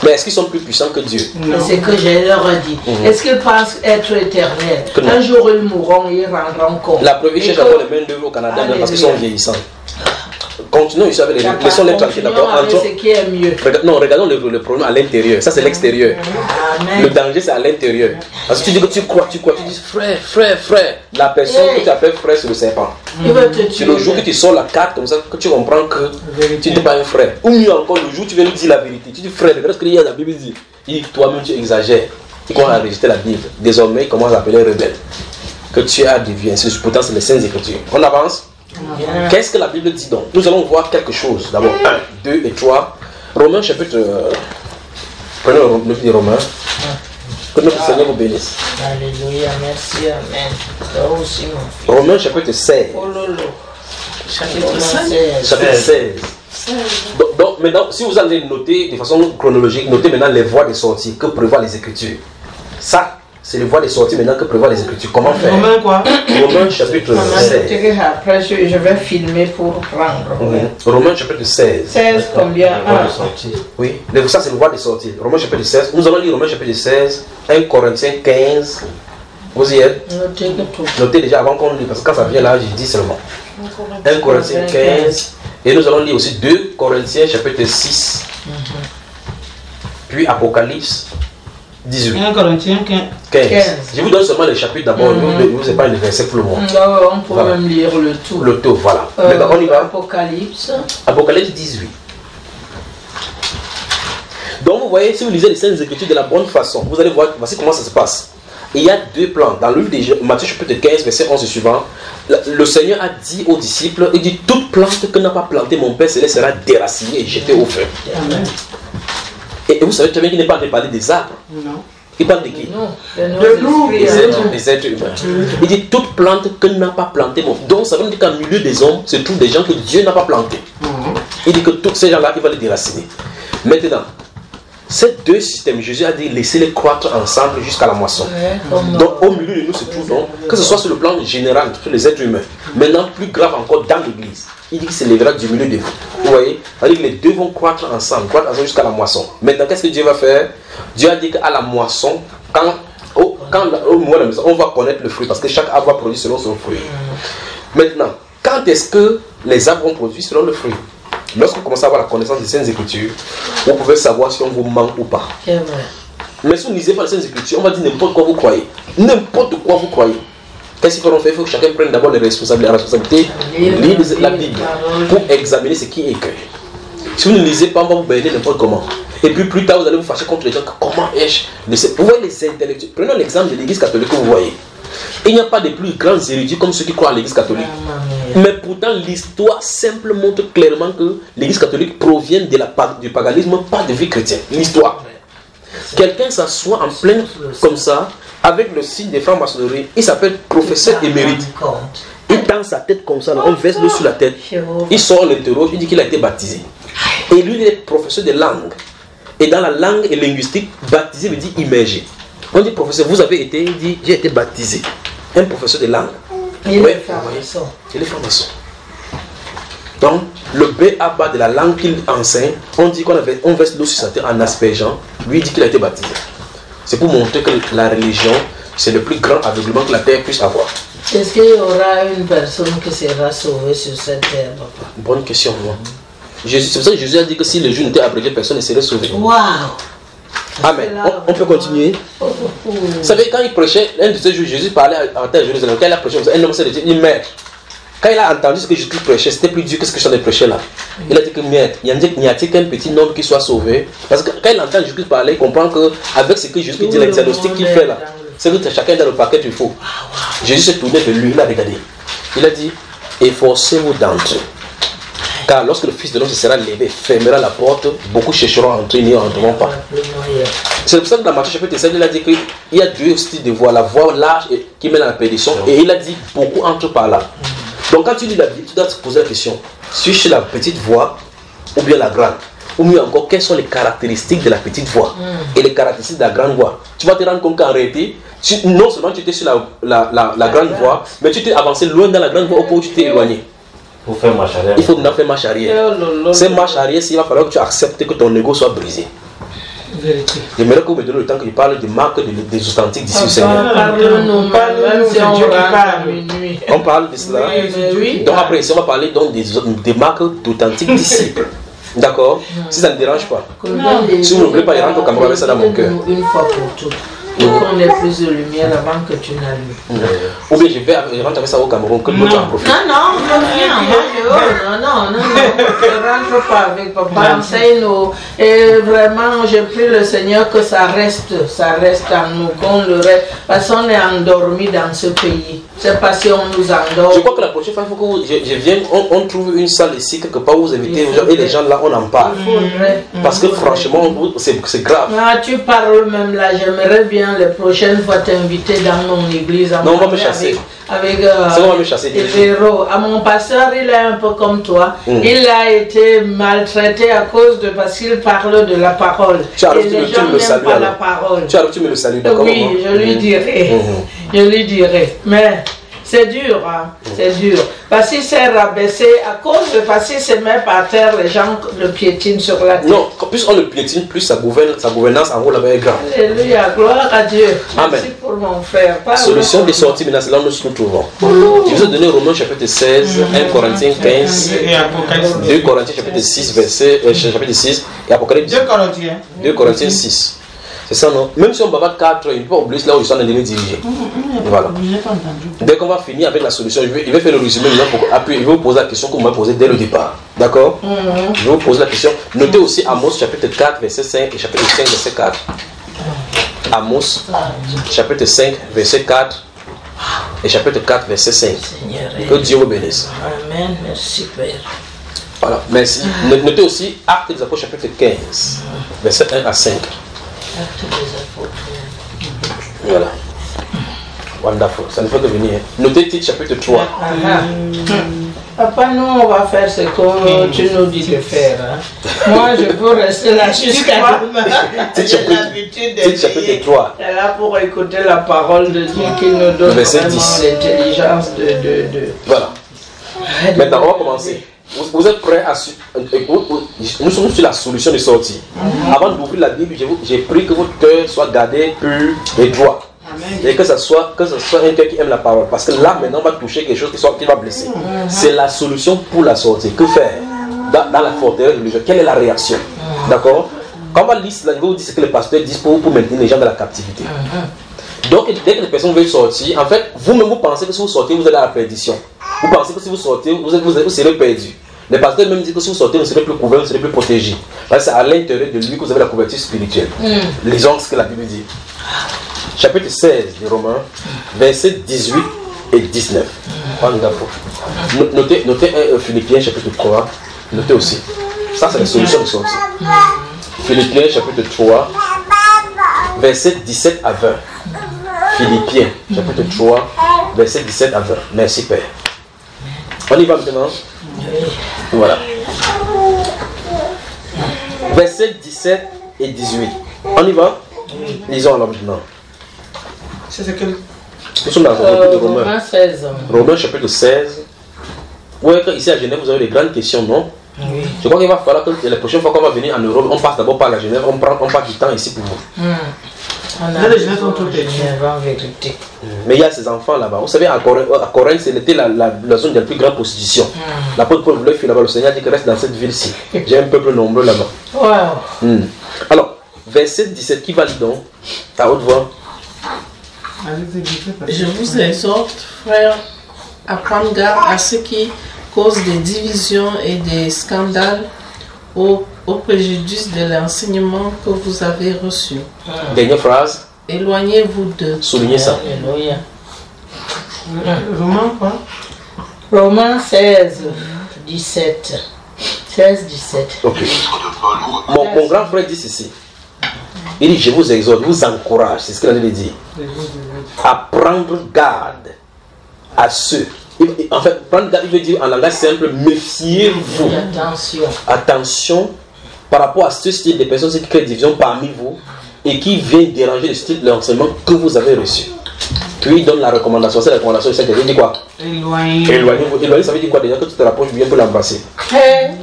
Mais est-ce qu'ils sont plus puissants que Dieu? C'est ce que je leur ai dit. Est-ce qu'ils pensent être éternels? Un jour ils mourront, ils rendront compte. La preuve, ils cherchent encore les mains d'œuvre au Canada parce qu'ils sont vieillissants. Continuons ici avec les laissons-les tranquilles, d'accord? Ce qui est mieux. Non, regardons le problème à l'intérieur. Ça, c'est l'extérieur. Le danger, c'est à l'intérieur. Parce que tu dis que tu crois, tu dis frère. La personne que tu appelles frère, c'est le serpent. C'est le jour que tu sors la carte comme ça que tu comprends que tu n'es pas un frère. Ou mieux encore, le jour où tu viens nous dire la vérité. Tu dis frère, regarde ce que la Bible dit. Il dit toi-même tu exagères. Il commence à rejeter la Bible. Désormais, il commence à appeler rebelle. Que tu as dévié. Pourtant, c'est les Saintes Écritures. On avance. Qu'est-ce que la Bible dit donc? Nous allons voir quelque chose. D'abord 1, 2 et 3. Romains chapitre... Prenez le livre de Romains. Que notre Seigneur vous bénisse. Alléluia, merci, amen. Toi aussi, mon Romains chapitre 16. Oh lolo. Chapitre 16. Chapitre 16. Donc maintenant, si vous allez noter de façon chronologique, notez maintenant les voies de sortie que prévoient les Écritures. Ça, c'est les voies de sortie maintenant que prévoient les Écritures. Comment faire? Romains quoi? Romains chapitre 16. Après, je vais filmer pour prendre. Romains chapitre 16. 16 combien? Oui, ça c'est le voie de sortie. Romains chapitre 16. Nous allons lire Romains chapitre 16, 1 Corinthiens 15. Vous y êtes? Notez déjà avant qu'on lit, parce que quand ça vient là, je dis seulement. 1 Corinthiens 15. Et nous allons lire aussi 2 Corinthiens chapitre 6. Puis Apocalypse 18. 1 Corinthiens 15. Je vous donne seulement les chapitres d'abord, je ne vous ai pas les versets pour le moment. On peut même lire le tout. Le tout, voilà. Maintenant, on y va. Apocalypse. Apocalypse 18. Donc vous voyez, si vous lisez les Saintes Écritures de la bonne façon, vous allez voir, voici comment ça se passe. Il y a deux plans. Dans le livre de Matthieu chapitre 15, verset 11 et suivant, le Seigneur a dit aux disciples, il dit, toute plante que n'a pas planté mon Père Céleste sera déracinée et jetée au feu. Amen. Et vous savez très bien qu'il n'est pas en train de parler des arbres. Non. Il parle de qui? De nous. Des êtres humains. Il dit, toute plante que n'a pas planté mon Père. Donc ça veut dire qu'en milieu des hommes se trouvent des gens que Dieu n'a pas plantés. Il dit que tous ces gens-là, il va les déraciner. Maintenant, ces deux systèmes, Jésus a dit laissez-les croître ensemble jusqu'à la moisson. Donc au milieu de nous se trouve donc, que ce soit sur le plan général, sur les êtres humains, maintenant plus grave encore dans l'église, il dit qu'il s'élèvera du milieu de vous. Vous voyez, c'est-à-dire que les deux vont croître ensemble jusqu'à la moisson. Maintenant, qu'est-ce que Dieu va faire? Dieu a dit qu'à la moisson, au moment de la moisson, on va connaître le fruit, parce que chaque arbre va produire selon son fruit. Maintenant, quand est-ce que les arbres vont produire selon le fruit? Lorsque vous commencez à avoir la connaissance des Saintes Écritures, vous pouvez savoir si on vous ment ou pas. C'est vrai. Mais si vous ne lisez pas les Saintes Écritures, on va dire n'importe quoi vous croyez. N'importe quoi vous croyez. Qu'est-ce qu'il faut faire? Il faut que chacun prenne d'abord la responsabilité, lire la Bible pour examiner ce qui est écrit. Si vous ne lisez pas, on va vous baigner n'importe comment. Et puis plus tard, vous allez vous fâcher contre les gens. Comment ai-je? Vous voyez les intellectuels. Prenons l'exemple de l'église catholique que vous voyez. Il n'y a pas de plus grands érudits comme ceux qui croient à l'église catholique. Mais pourtant, l'histoire simple montre clairement que l'église catholique provient du paganisme, pas de vie chrétienne. L'histoire. Quelqu'un s'assoit en plein comme ça, avec le signe des francs-maçonneries, il s'appelle professeur émérite. Il tend sa tête comme ça, là, on verse l'eau sur la tête. Il sort, l'interroge, il dit qu'il a été baptisé. Et lui, il est professeur de langue. Et dans la langue et linguistique, baptisé veut dire immergé. On dit professeur, vous avez été, il dit j'ai été baptisé. Un professeur de langue. Il est franc-maçon. Il est franc-maçon. Donc, le B.A.B.A. de la langue qu'il enseigne, on dit qu'on verse l'eau sur sa tête en aspergeant. Lui, il dit qu'il a été baptisé. C'est pour montrer que la religion, c'est le plus grand aveuglement que la terre puisse avoir. Est-ce qu'il y aura une personne qui sera sauvée sur cette terre, papa? Bonne question, moi. C'est pour ça que Jésus a dit que si les Juifs n'étaient abrégés, personne ne serait sauvé. Waouh! Amen. On peut continuer. Vous savez, quand il prêchait, un de ces jours, Jésus parlait à Jérusalem. Quand il a prêché, un homme s'est dit, il meurt. Quand il a entendu ce que Jésus prêchait, c'était plus dur que ce que je suis en train de prêcher là. Il a dit que n'y a-t-il qu'un petit nombre qui soit sauvé? Parce que quand il entend Jésus parler, il comprend qu'avec ce que Jésus dit, les diagnostics qu'il fait là, c'est que chacun dans le paquet il faut. Jésus s'est tourné vers lui, il a regardé. Il a dit, efforcez-vous d'entrer. Car lorsque le Fils de l'homme se sera levé, fermera la porte, beaucoup chercheront à entrer, n'y entreront pas. C'est pour ça que dans Matthieu chapitre 7, il a dit qu'il y a deux styles de voie, la voie large qui mène à la perdition, et il a dit beaucoup entrent par là. Donc quand tu lis la Bible, tu dois te poser la question, suis-je la petite voie ou bien la grande? Ou mieux encore, quelles sont les caractéristiques de la petite voie et les caractéristiques de la grande voie? Tu vas te rendre compte qu'en réalité, non seulement tu étais sur la grande voie, mais tu t'es avancé loin dans la grande voie au point où tu t'es éloigné. Pour faire marche arrière. Il faut maintenant faire marche arrière. C'est marche arrière, il va falloir que tu acceptes que ton ego soit brisé. J'aimerais que vous me donniez le temps que je parle des marques des authentiques d'ici au Seigneur. On parle de cela. Donc après, ici, on va parler donc des marques d'authentiques disciples. D'accord? Si ça ne dérange pas. Si vous ne voulez pas, il rentre au Cameroun avec ça dans mon cœur. Une fois pour toutes. Qu'on ait plus de lumière avant que tu n'allumes. Ou bien je rentre avec ça au Cameroun, que l'autre en profite. Non, je rentre pas avec papa, enseigne-nous. Et vraiment, j'ai prie le Seigneur que ça reste en nous, qu'on le reste. Parce qu'on est endormi dans ce pays. C'est parce qu'on nous endort. Je crois que la prochaine fois, il faut que je vienne, on trouve une salle ici, quelque part où vous invitez les gens, et les gens là, on en parle. Parce que franchement, c'est grave. Ah, tu parles même là, j'aimerais bien les prochaines fois t'inviter dans mon église. Non, on va me chasser. Avec on va me chasser. à mon pasteur, il est un peu comme toi. Il a été maltraité à cause de parce qu'il parle de la parole. Tu arrives, tu me le salues. La parole. Tu arrives, tu me le salues, d'accord? Oui, je lui dirai. Je lui dirai. Mais c'est dur, hein? C'est dur. Parce qu'il s'est rabaissé à cause de parce qu'il se met par terre, les gens le piétinent sur la tête. Non, plus on le piétine, plus sa gouvernance en haut là-bas est grande. Alléluia, gloire à Dieu. Amen. Merci pour mon frère. Solution des sorties, maintenant, c'est là où nous nous trouvons. Je vous ai donné Romains chapitre 16, 1 Corinthiens 15, 2 Corinthiens chapitre 6, chapitre 6 et Apocalypse 2 Corinthiens 6. C'est ça, non? Même si on bavard 4, il ne peut pas oublier là où je suis en train de me diriger. Voilà. Dès qu'on va finir avec la solution, je vais faire le résumé. Je vais vous poser la question que vous m'avez posée dès le départ. D'accord? Je vais vous poser la question. Notez aussi Amos chapitre 4, verset 5 et chapitre 5, verset 4. Amos chapitre 5, verset 4 et chapitre 4, verset 5. Que Dieu vous bénisse. Amen. Merci, Père. Voilà, merci. Notez aussi Actes des Apôtres chapitre 15, verset 1 à 5. Voilà. Wonderful. Ça ne fait que venir. Notez Tite chapitre 3. Papa, nous, on va faire ce que tu nous dis de faire. Hein. Moi, je peux rester là jusqu'à demain. Tite chapitre 3. Elle est là pour écouter la parole de Dieu qui nous donne verset vraiment 10. l'intelligence de... Voilà. Maintenant, on va commencer. Vous êtes prêts à... Nous sommes sur la solution de sortie. Avant d'ouvrir la Bible, j'ai pris que votre cœur soit gardé, pur et droit. Et que ce soit un cœur qui aime la parole. Parce que là, maintenant, on va toucher quelque chose qui va blesser. C'est la solution pour la sortie. Que faire dans la forteresse religieuse? Quelle est la réaction? D'accord? Quand on va lire cela, je vais vous dire ce que les pasteurs disent pour maintenir les gens dans la captivité. Donc, dès que les personnes veulent sortir, en fait, vous-même, vous pensez que si vous sortez, vous allez à la perdition. Vous pensez que si vous sortez, vous serez perdu. Les pasteurs même disent que si vous sortez, vous ne serez plus couvert, vous ne serez plus protégé. Parce que c'est à l'intérieur de lui que vous avez la couverture spirituelle. Lisons ce que la Bible dit. Chapitre 16 de Romains, versets 18 et 19. Notez Philippiens chapitre 3. Notez aussi. Ça, c'est la solution de sortie. Philippiens chapitre 3, versets 17 à 20. Philippiens chapitre 3, versets 17 à 20. Merci Père. On y va maintenant. Voilà. Versets 17 et 18. On y va. Lisons alors maintenant. C'est quel? Nous sommes dans le de Romains. Romains 16. Romains chapitre 16. Vous voyez qu'ici à Genève, vous avez des grandes questions, non? Oui. Je crois qu'il va falloir que la prochaine fois qu'on va venir en Europe, on passe d'abord par la Genève, on passe du temps ici pour vous. Là, les gens sont tous petits. En vérité. Mais il y a ces enfants là-bas. Vous savez, à Corinthe, c'était la zone de la plus grande prostitution. L'apôtre Paul voulait fuir là-bas. Le Seigneur dit qu'il reste dans cette ville-ci. J'ai un peuple nombreux là-bas. Wow. Alors, verset 17, qui va lire donc à haute voix? Je vous exhorte, frères, à prendre garde à ce qui cause des divisions et des scandales au préjudice de l'enseignement que vous avez reçu. Dernière phrase. Éloignez-vous de... Soulignez ça. Alléluia. Romains quoi? Romains 16, 17. 16, 17. Ok. L'épître de Paul aux Mon grand frère dit ceci. Il dit, je vous exhorte, vous encourage, c'est ce qu'il a dit, à prendre garde à ceux. En fait, prendre garde, il veut dire en langage simple, méfiez-vous. Attention. Attention par rapport à ce style de personnes qui créent division parmi vous et qui viennent déranger le style de l'enseignement que vous avez reçu. Puis il donne la recommandation, c'est la recommandation, il dit quoi? Éloignez-vous. Éloigner, ça veut dire quoi déjà? Que tu te rapproches bien pour l'embrasser.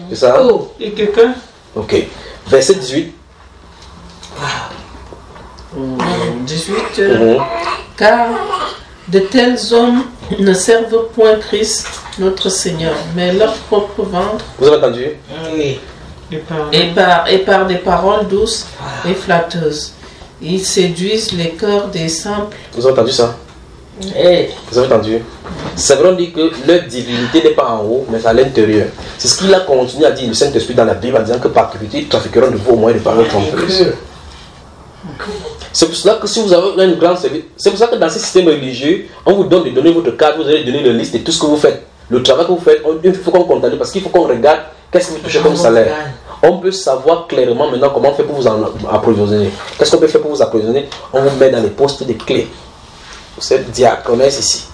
C'est ça? Oh. Et quelqu'un? Ok. Verset 18. 18. Car de tels hommes ne servent point Christ, notre Seigneur, mais leur propre ventre. Vous avez entendu? Oui. Et par des paroles douces et flatteuses. Ils séduisent les cœurs des simples. Vous avez entendu ça? Eh. Vous avez entendu? C'est vrai, on dit que leur divinité n'est pas en haut, mais à l'intérieur. C'est ce qu'il a continué à dire le Saint-Esprit dans la Bible en disant que par curiosité, ils trafiqueront de vous au moyen de paroles trompeuses. C'est pour cela que si vous avez une grande service, c'est pour ça que dans ces systèmes religieux, on vous donne de donner votre carte, vous allez donner la liste de tout ce que vous faites. Le travail que vous faites, il faut qu'on comptabilise parce qu'il faut qu'on regarde qu'est-ce que vous touchez comme salaire. On peut savoir clairement maintenant comment on fait pour vous approvisionner. Qu'est-ce qu'on peut faire pour vous approvisionner? On vous met dans les postes de clés. Vous êtes diaconesse ici.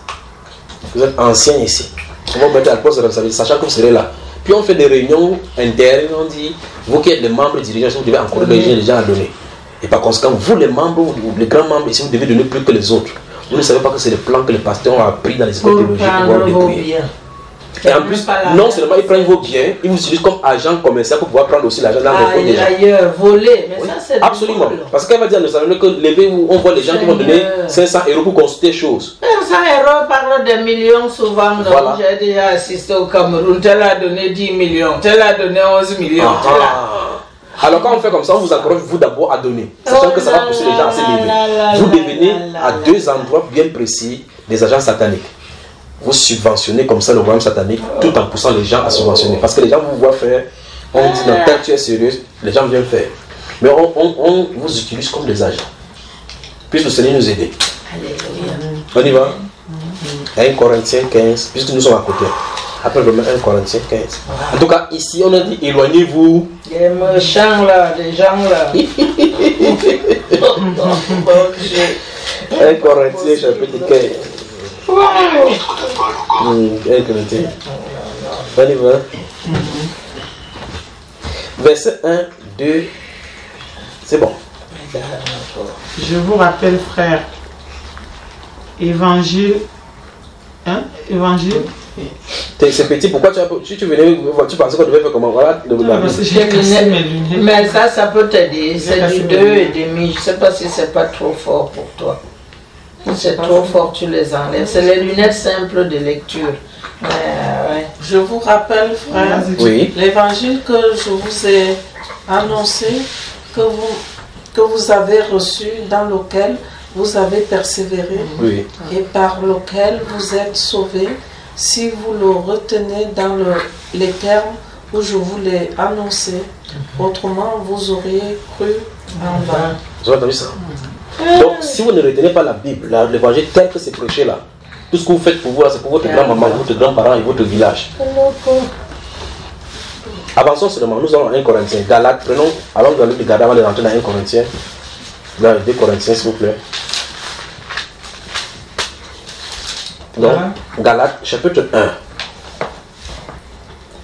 Vous êtes ancien ici. On va mettre à le poste de responsabilité, sachant que vous serez là. Puis on fait des réunions internes, on dit, vous qui êtes les membres dirigeants, vous devez encourager les gens à donner. Et par conséquent, vous les membres, ou les grands membres ici, vous devez donner plus que les autres. Vous ne savez pas que c'est le plan que les pasteurs ont appris dans les écoles théologiques pour pouvoir dépouiller. Et en plus, non seulement ils prennent vos biens, ils vous utilisent comme agent commercial pour pouvoir prendre aussi l'argent dans les comptes des gens. D'ailleurs, voler, mais Oui, ça c'est absolument. drôle. Parce qu'elle va dire à nos salons que lever où on voit les gens qui vont donner 500 € pour consulter des choses. 500 € parle des millions souvent. Donc Voilà. j'ai déjà assisté au Cameroun. Tel a donné 10 millions, tel a donné 11 millions. tel a- Alors quand on fait comme ça, on vous encourage vous d'abord à donner. Sachant que ça va pousser les gens à s'élever. Vous devenez à deux endroits bien précis des agents sataniques. Vous subventionnez comme ça le royaume satanique tout en poussant les gens à subventionner. Parce que les gens vous voient faire, on dit non, tel tu es sérieux, les gens viennent faire. Mais on vous utilise comme des agents. Puisse le Seigneur nous aider. On y va? 1 Corinthiens 15, puisque nous sommes à côté. Après le 1 Corinthiens 15. En tout cas, ici on a dit éloignez-vous. Des méchants là, des gens là. 1 Corinthiens chapitre 15. l'épître de Paul aux Corinthiens. 1 Corinthiens. On y va. Verset 1, 2. C'est bon. Je vous rappelle, frère, évangile. Hein? Évangile. C'est petit, pourquoi si tu venais, tu pensais qu'on devait faire comment? Voilà, Parce que j'ai cassé mes lunettes. Mais ça peut t'aider. C'est du 2,5. Je ne sais pas si c'est pas trop fort pour toi. Si c'est trop fort, tu les enlèves. C'est les lunettes simples de lecture. Ouais. Je vous rappelle, frère, Oui. l'évangile que je vous ai annoncé, que vous avez reçu, dans lequel vous avez persévéré Oui. et par lequel vous êtes sauvés, si vous le retenez dans les termes où je vous l'ai annoncé. Autrement, vous auriez cru en vain. Vous avez entendu ça? Donc, si vous ne retenez pas la Bible, l'évangile tel que c'est prêché là, tout ce que vous faites pour vous, là, c'est pour votre grand-maman, votre grand-parent et votre village. Avançons seulement, nous allons 1 Corinthiens. Galates, prenons, allons dans le livre de Galates avant de rentrer dans 1 Corinthiens. Dans 2 Corinthiens, s'il vous plaît. Donc, Galates, chapitre 1,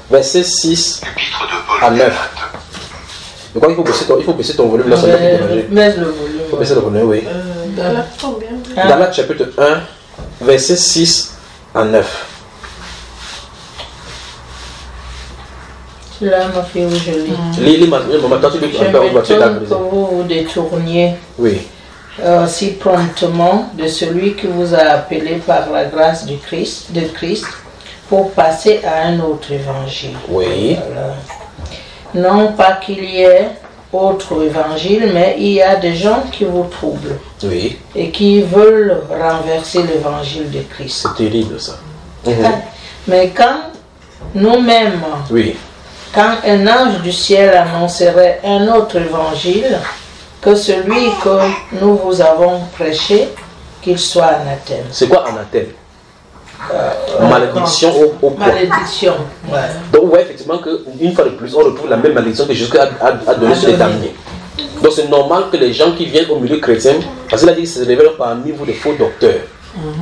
verset 6 L'épître de Paul à aux 9. Galates. Je crois qu'il faut baisser ton volume là, ça va te déranger. Mets le volume. Il faut baisser le volume, oui. Galates combien? Galates chapitre 1, verset 6 à 9. Là, ma fille, où je lis. Lis, maintenant tu lis Je un peu, on va te m'étonne dire. que vous vous détourniez Oui. si promptement de celui qui vous a appelé par la grâce de Christ pour passer à un autre évangile. Oui. Voilà. Non pas qu'il y ait autre évangile, mais il y a des gens qui vous troublent Oui. et qui veulent renverser l'évangile de Christ. C'est terrible ça. Mais quand nous-mêmes, Oui. quand un ange du ciel annoncerait un autre évangile que celui que nous vous avons prêché, qu'il soit anathème. C'est quoi anathème? Malédiction au point. Malédiction. Ouais. Donc, vous voyez effectivement qu'une fois de plus, on retrouve la même malédiction que Jésus a donnée sur les damnés. Donc, c'est normal que les gens qui viennent au milieu chrétien, parce qu'il a dit que se révèlent parmi vous des faux docteurs.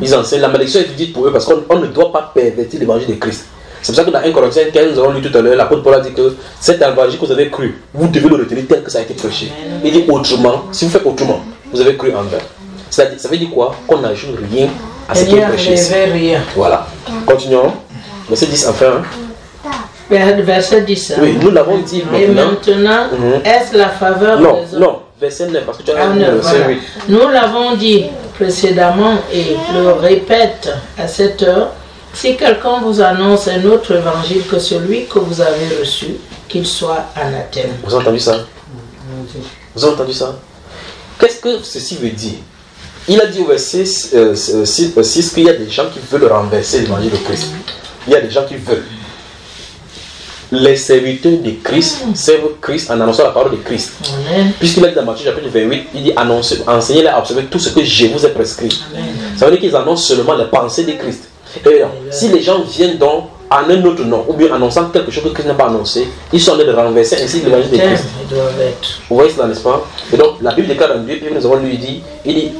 Ils enseignent. La malédiction est dite pour eux parce qu'on ne doit pas pervertir l'évangile de Christ. C'est pour ça que dans 1 Corinthiens 15, nous avons lu tout à l'heure, l'apôtre Paul a dit que cet évangile que vous avez cru, vous devez le retenir tel que ça a été prêché. Il dit autrement, si vous faites autrement, vous avez cru en vain. Ça veut dire quoi? Qu'on n'ajoute rien à ce qui est prêché. Rien. Voilà. Continuons. Verset 10 enfin. Verset 10. Oui, nous l'avons dit Et maintenant. maintenant, est-ce la faveur Non, des hommes? non, verset 9, parce que tu as dit Voilà. verset 8. Nous l'avons dit précédemment et le répète à cette heure. Si quelqu'un vous annonce un autre évangile que celui que vous avez reçu, qu'il soit anathème. Vous avez entendu ça? Vous avez entendu ça? Qu'est-ce que ceci veut dire? Il a dit au verset 6 qu'il y a des gens qui veulent renverser l'évangile de Christ. Il y a des gens qui veulent. Les serviteurs de Christ servent Christ en annonçant la parole de Christ. Amen. Puisqu'il a dit dans Matthieu chapitre 28, il dit enseignez-les à observer tout ce que je vous ai prescrit. Amen. Ça veut dire qu'ils annoncent seulement les pensées de Christ. Et alors, si les gens viennent donc en un autre nom, ou bien annonçant quelque chose que Christ n'a pas annoncé, ils sont en train de renverser ainsi l'évangile de Christ. Ils doivent être. Vous voyez cela, n'est-ce pas? Et donc, la Bible déclare dans 2 Pierre, nous avons lui dit, il dit,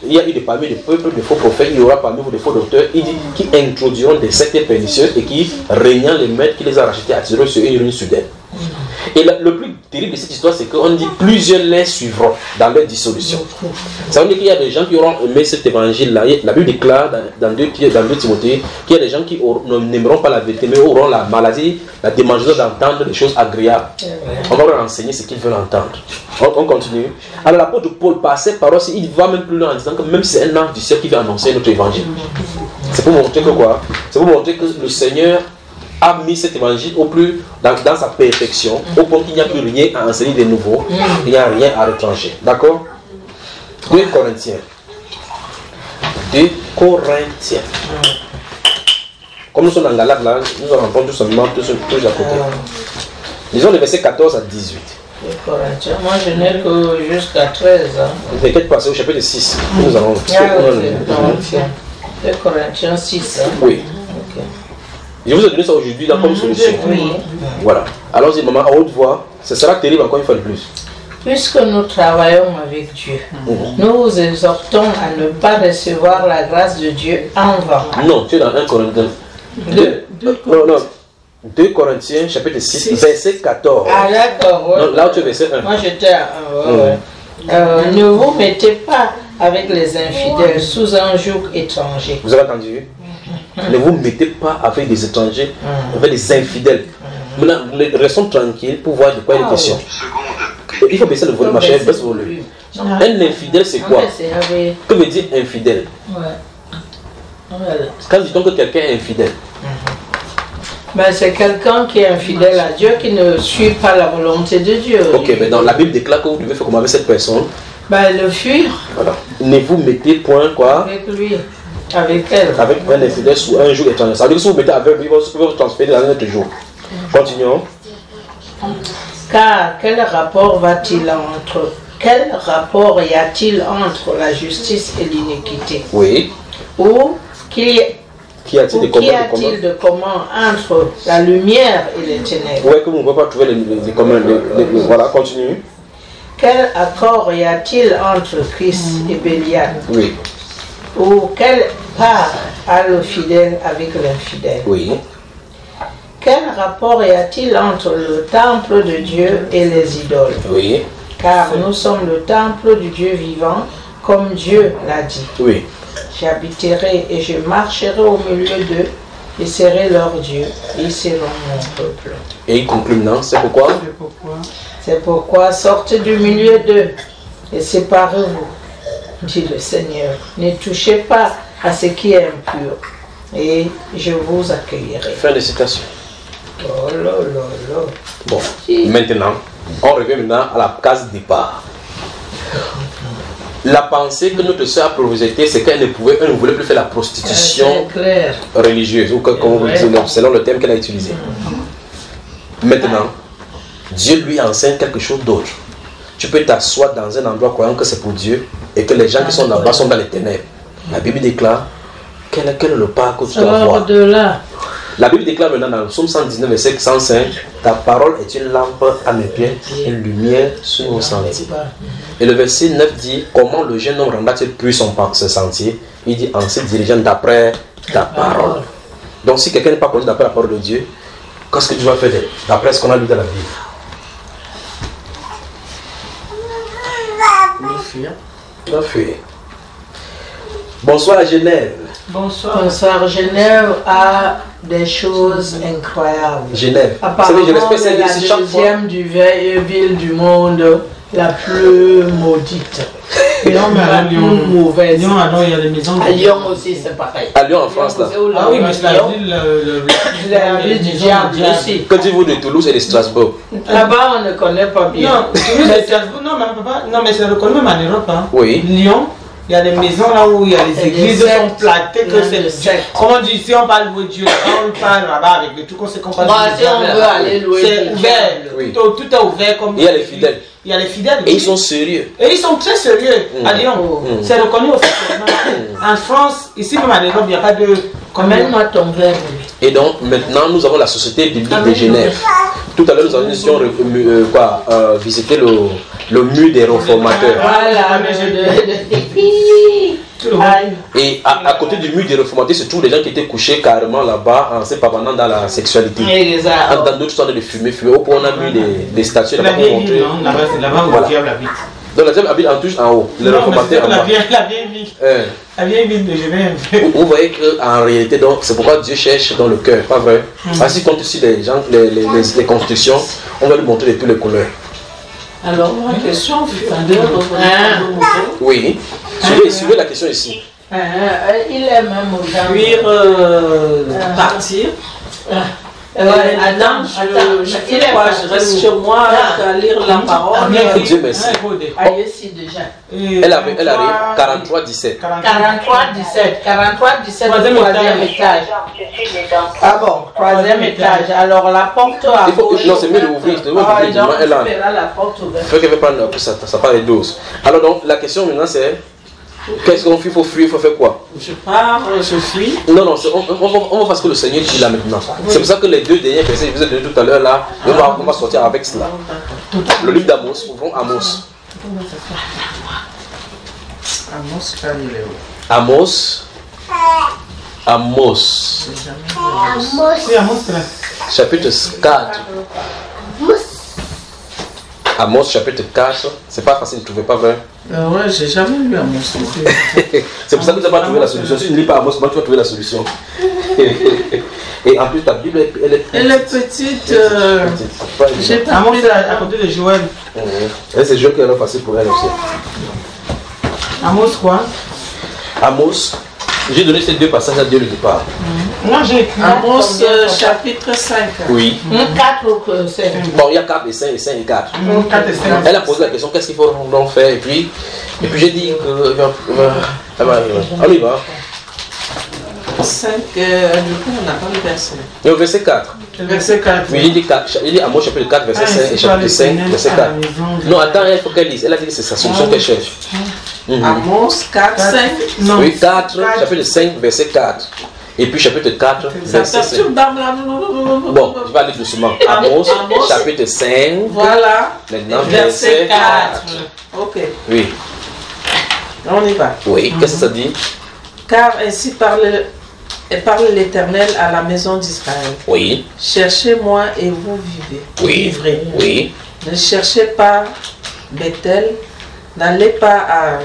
il y a eu parmi les peuples de faux prophètes, il y aura parmi vous des faux docteurs, il dit, qui introduiront des sectes pernicieuses et qui, régnant les maîtres qui les a rachetés, attireront sur une ruine soudaine. Et le plus terrible de cette histoire, c'est qu'on dit plusieurs les suivront dans leur dissolution. Ça veut dire qu'il y a des gens qui auront aimé cet évangile-là. La Bible déclare dans 2 Timothée qu'il y a des gens qui n'aimeront pas la vérité, mais auront la maladie, la démangeaison d'entendre des choses agréables. On va leur enseigner ce qu'ils veulent entendre. On continue. Alors l'apôtre Paul, par cette parole, il va même plus loin en disant que même si c'est un ange du ciel qui va annoncer notre évangile. C'est pour montrer que quoi? C'est pour montrer que le Seigneur a mis cet évangile au plus dans sa perfection, au point qu'il n'y a plus rien à enseigner de nouveau, il n'y a rien à retrancher. D'accord? 2 Corinthiens. 2 Corinthiens. Comme nous sommes dans Galate là, nous allons prendre tout simplement tous à côté. Disons les versets 14 à 18. 2 Corinthiens. Moi je n'ai que jusqu'à 13. Ne t'inquiète pas, c'est au chapitre 6 que nous allons. 2 Corinthiens 6. Oui. Ok. Je vous ai donné ça aujourd'hui là comme solution. Oui. Voilà. Allons-y, maman, à haute voix. Ce sera terrible encore une fois de plus. Puisque nous travaillons avec Dieu, nous vous exhortons à ne pas recevoir la grâce de Dieu en vain. Non, tu es dans 1 Corinthiens. 2 Corinthiens, chapitre 6, verset 14. Ah d'accord. Ouais. Non, là où tu es verset 1. Moi j'étais à 1. Ne vous mettez pas avec les infidèles sous un joug étranger. Vous avez entendu? Ne vous mettez pas avec des étrangers, avec des infidèles. Maintenant, restons tranquilles pour voir de quoi il est question. Il faut baisser le volume, ma chère, baisse le volume. Un infidèle, c'est quoi? Que veut dire infidèle? Quand dit-on que quelqu'un est infidèle? Ben, c'est quelqu'un qui est infidèle à Dieu, qui ne suit pas la volonté de Dieu. Ok, mais dans la Bible déclare que vous devez faire comme avec cette personne. Ben, le fuir. Voilà. Ne vous mettez point quoi? Avec lui. Avec elle. Avec un infidèle sous un jour étranger. Ça veut dire que si vous mettez avec lui, il va vous transférer dans un autre jour. Continuons. Car quel rapport y a-t-il entre la justice et l'iniquité? Oui. Ou qu'y a-t-il de commun entre la lumière et les ténèbres? Oui, comme on ne peut pas trouver les communs. Voilà, continue. Quel accord y a-t-il entre Christ et Bélial? Oui. Ou quelle part a le fidèle avec l'infidèle? Oui. Quel rapport y a-t-il entre le temple de Dieu et les idoles? Oui. Car nous sommes le temple du Dieu vivant, comme Dieu l'a dit. Oui. J'habiterai et je marcherai au milieu d'eux, et serai leur Dieu, et ils seront mon peuple. Et il conclut maintenant, c'est pourquoi? C'est pourquoi sortez du milieu d'eux et séparez-vous, dit le Seigneur. Ne touchez pas à ce qui est impur, et je vous accueillerai. Fin de citation. Oh là là là. Bon, maintenant, on revient maintenant à la case départ. La pensée que notre soeur a projetée, c'est qu'elle ne voulait plus faire la prostitution religieuse, ou comme vous dites, selon le thème qu'elle a utilisé. Maintenant, Dieu lui enseigne quelque chose d'autre. Tu peux t'asseoir dans un endroit croyant que c'est pour Dieu et que les gens qui sont là-bas sont dans les ténèbres. La Bible déclare quel est le pas que tu dois voir. La Bible déclare maintenant dans le psaume 119, verset 105, ta parole est une lampe à mes pieds et une lumière sur mon sentier. Et le verset 9 dit, comment le jeune homme rendra-t-il plus ce sentier? Il dit, en se dirigeant d'après ta parole. Donc si quelqu'un n'est pas connu d'après la parole de Dieu, qu'est-ce que tu vas faire d'après ce qu'on a lu dans la Bible? La fuir. Bonsoir Genève. Bonsoir. Bonsoir. Genève a des choses incroyables. Genève. Apparemment, c'est la deuxième ville du monde la plus maudite. Non, mais à Lyon, mauvaise. Lyon, il y a des maisons. À Lyon aussi, c'est pareil. À Lyon, en France, là. Ah oui, mais c'est la ville du diable aussi. Que dites-vous de Toulouse et de Strasbourg? Là-bas, on ne connaît pas bien. Non, Toulouse et Strasbourg, non, mais c'est reconnu même en Europe. Hein. Oui. Lyon. Il y a des maisons là où il y a les églises sont platées que c'est. Comment on dit ici, on parle de Dieu, on parle là-bas avec le tout, on sait qu'on parle de Dieu. On veut aller louer. C'est ouvert, oui. Tout est ouvert comme. Il y a les fidèles. Il y a les fidèles. Et ils sont sérieux. Et ils sont très sérieux à Lyon. C'est reconnu officiellement. En France, ici même en Europe, il n'y a pas de. Amène-moi ton verre. Et donc maintenant nous avons la société biblique de Genève. Tout à l'heure nous avons visité le mur des réformateurs. Voilà. Et à côté du mur des réformateurs se trouvent des gens qui étaient couchés carrément là-bas en se pavanant dans la sexualité. Dans d'autres sont de fumer. Au point on a mis des statues là-bas pour montrer. Là-bas où le diable habite. Donc la diable habite en touche en haut. Les réformateurs en bas. La vieille ville. La vieille ville de Genève. Vous voyez qu'en réalité, donc, c'est pourquoi Dieu cherche dans le cœur, pas vrai? Ainsi compte ici les gens, les constructions, on va lui montrer de toutes les couleurs. Alors, ma question fut oui. Suivez la question ici. Il est même au genre. Puis partir. Attends, je reste chez moi à lire la parole. Dieu merci. Elle arrive 43-17. 43-17, 43-17, troisième étage. Ah bon, troisième étage. Alors la porte à gauche. Non, c'est mieux d'ouvrir. Elle a. Il faut qu'elle prenne ça part les doses. Alors donc, la question maintenant c'est. Qu'est-ce qu'on fait? Il faut fuir, il faut faire quoi? Je pars, je fuis. Non, on va faire ce que le Seigneur dit là maintenant. C'est pour ça que les deux derniers versets que je vous ai donnés tout à l'heure là, on va sortir avec cela. Le livre d'Amos, ouvrons Amos. Amos. Chapitre 4. Amos chapitre 4, c'est pas facile, tu ne trouvez pas vrai? Ouais, j'ai jamais lu Amos. C'est pour ça que tu n'as pas trouvé la solution. Si tu ne lis pas Amos, comment tu vas trouver la solution? Et en plus, ta Bible, elle est petite. Amos est à côté de Joël. C'est Joël qui est facile pour elle aussi. Amos quoi? Amos, j'ai donné ces deux passages à Dieu le départ. Moi j'ai écrit Amos chapitre 5. Oui. 4 ou 5. Bon, il y a 4 et 5 et 5 et 4. 4 et 5. Elle a posé la question, qu'est-ce qu'il faut donc faire? Et puis j'ai dit que. On y va. 5, du coup on n'a pas le verset. Le verset 4. Le verset 4. Oui, il dit 4. Il dit Amos chapitre 4, verset 5 et chapitre 5, verset 4. Non, attends, il faut qu'elle lise. Elle a dit que c'est sa solution qu'elle cherche. Amos 4, 5. Oui, 4, chapitre 5, verset 4. Et puis chapitre 4, verset 5. Bon, je vais aller doucement. Amos, chapitre 5. Voilà. Maintenant, verset 4. Ok. Oui. On y va. Oui, qu'est-ce que ça dit? Car ainsi parle l'Éternel à la maison d'Israël. Oui. Cherchez-moi et vous vivez. Oui. Oui. Ne cherchez pas Bethel. N'allez pas à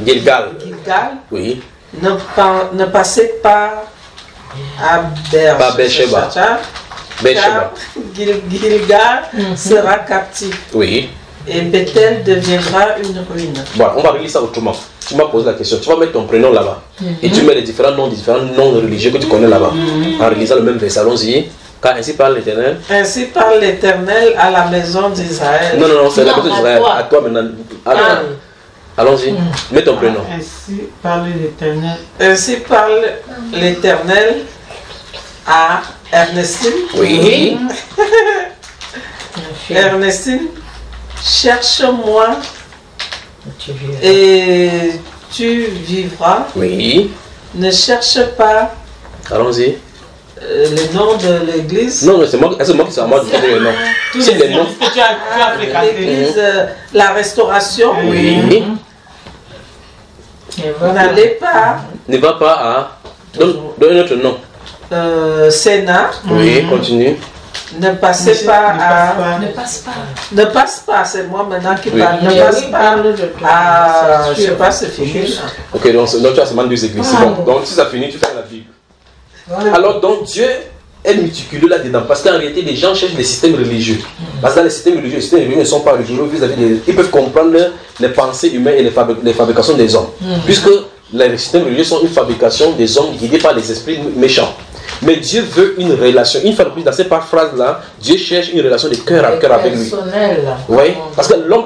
Gilgal. Oui. Ne passez pas à Beersheba. Car Gilgal sera captif. Oui. Et Bethel deviendra une ruine. Voilà, on va relire ça autrement. Tu m'as posé la question. Tu vas mettre ton prénom là-bas. Et tu mets les différents noms religieux que tu connais là-bas. En relisant le même verset, allons-y. Car ainsi parle l'Éternel. Ainsi parle l'Éternel à la maison d'Israël. Non, c'est la maison d'Israël. À toi maintenant. Allons-y. Mets ton prénom. Ainsi parle l'Éternel. Ainsi parle l'Éternel à Ernestine. Oui. Ernestine, cherche-moi Tu viens. et tu vivras. Oui. Ne cherche pas Allons-y. le nom de l'église. Non, c'est moi, c'est moi qui sais, moi de donner le nom. Tous C'est les les noms. services que tu as fréquentés. L'église, la restauration. Oui. N'allez pas. Ne va pas à. Donne notre nom. Sénat. Oui, continue. Ne passez pas à. Ne passe pas. Ne passe pas, c'est moi maintenant qui Oui. parle. Ne passe pas Parle de toi. à. C'est Je sais sûr. pas, c'est fini. Ok, donc tu as seulement 2 églises. C'est bon. Donc si ça finit, tu fais la Bible. Alors donc Dieu est méticuleux là-dedans parce qu'en réalité les gens cherchent des systèmes religieux. Parce que dans les systèmes religieux ne sont pas religieux vis-à-vis des... Ils peuvent comprendre les pensées humaines et les fabrications des hommes. Puisque les systèmes religieux sont une fabrication des hommes guidés par les esprits méchants. Mais Dieu veut une relation. Une fois de plus, dans cette phrase-là, Dieu cherche une relation de cœur à cœur avec lui. Personnel. Oui, parce que l'homme,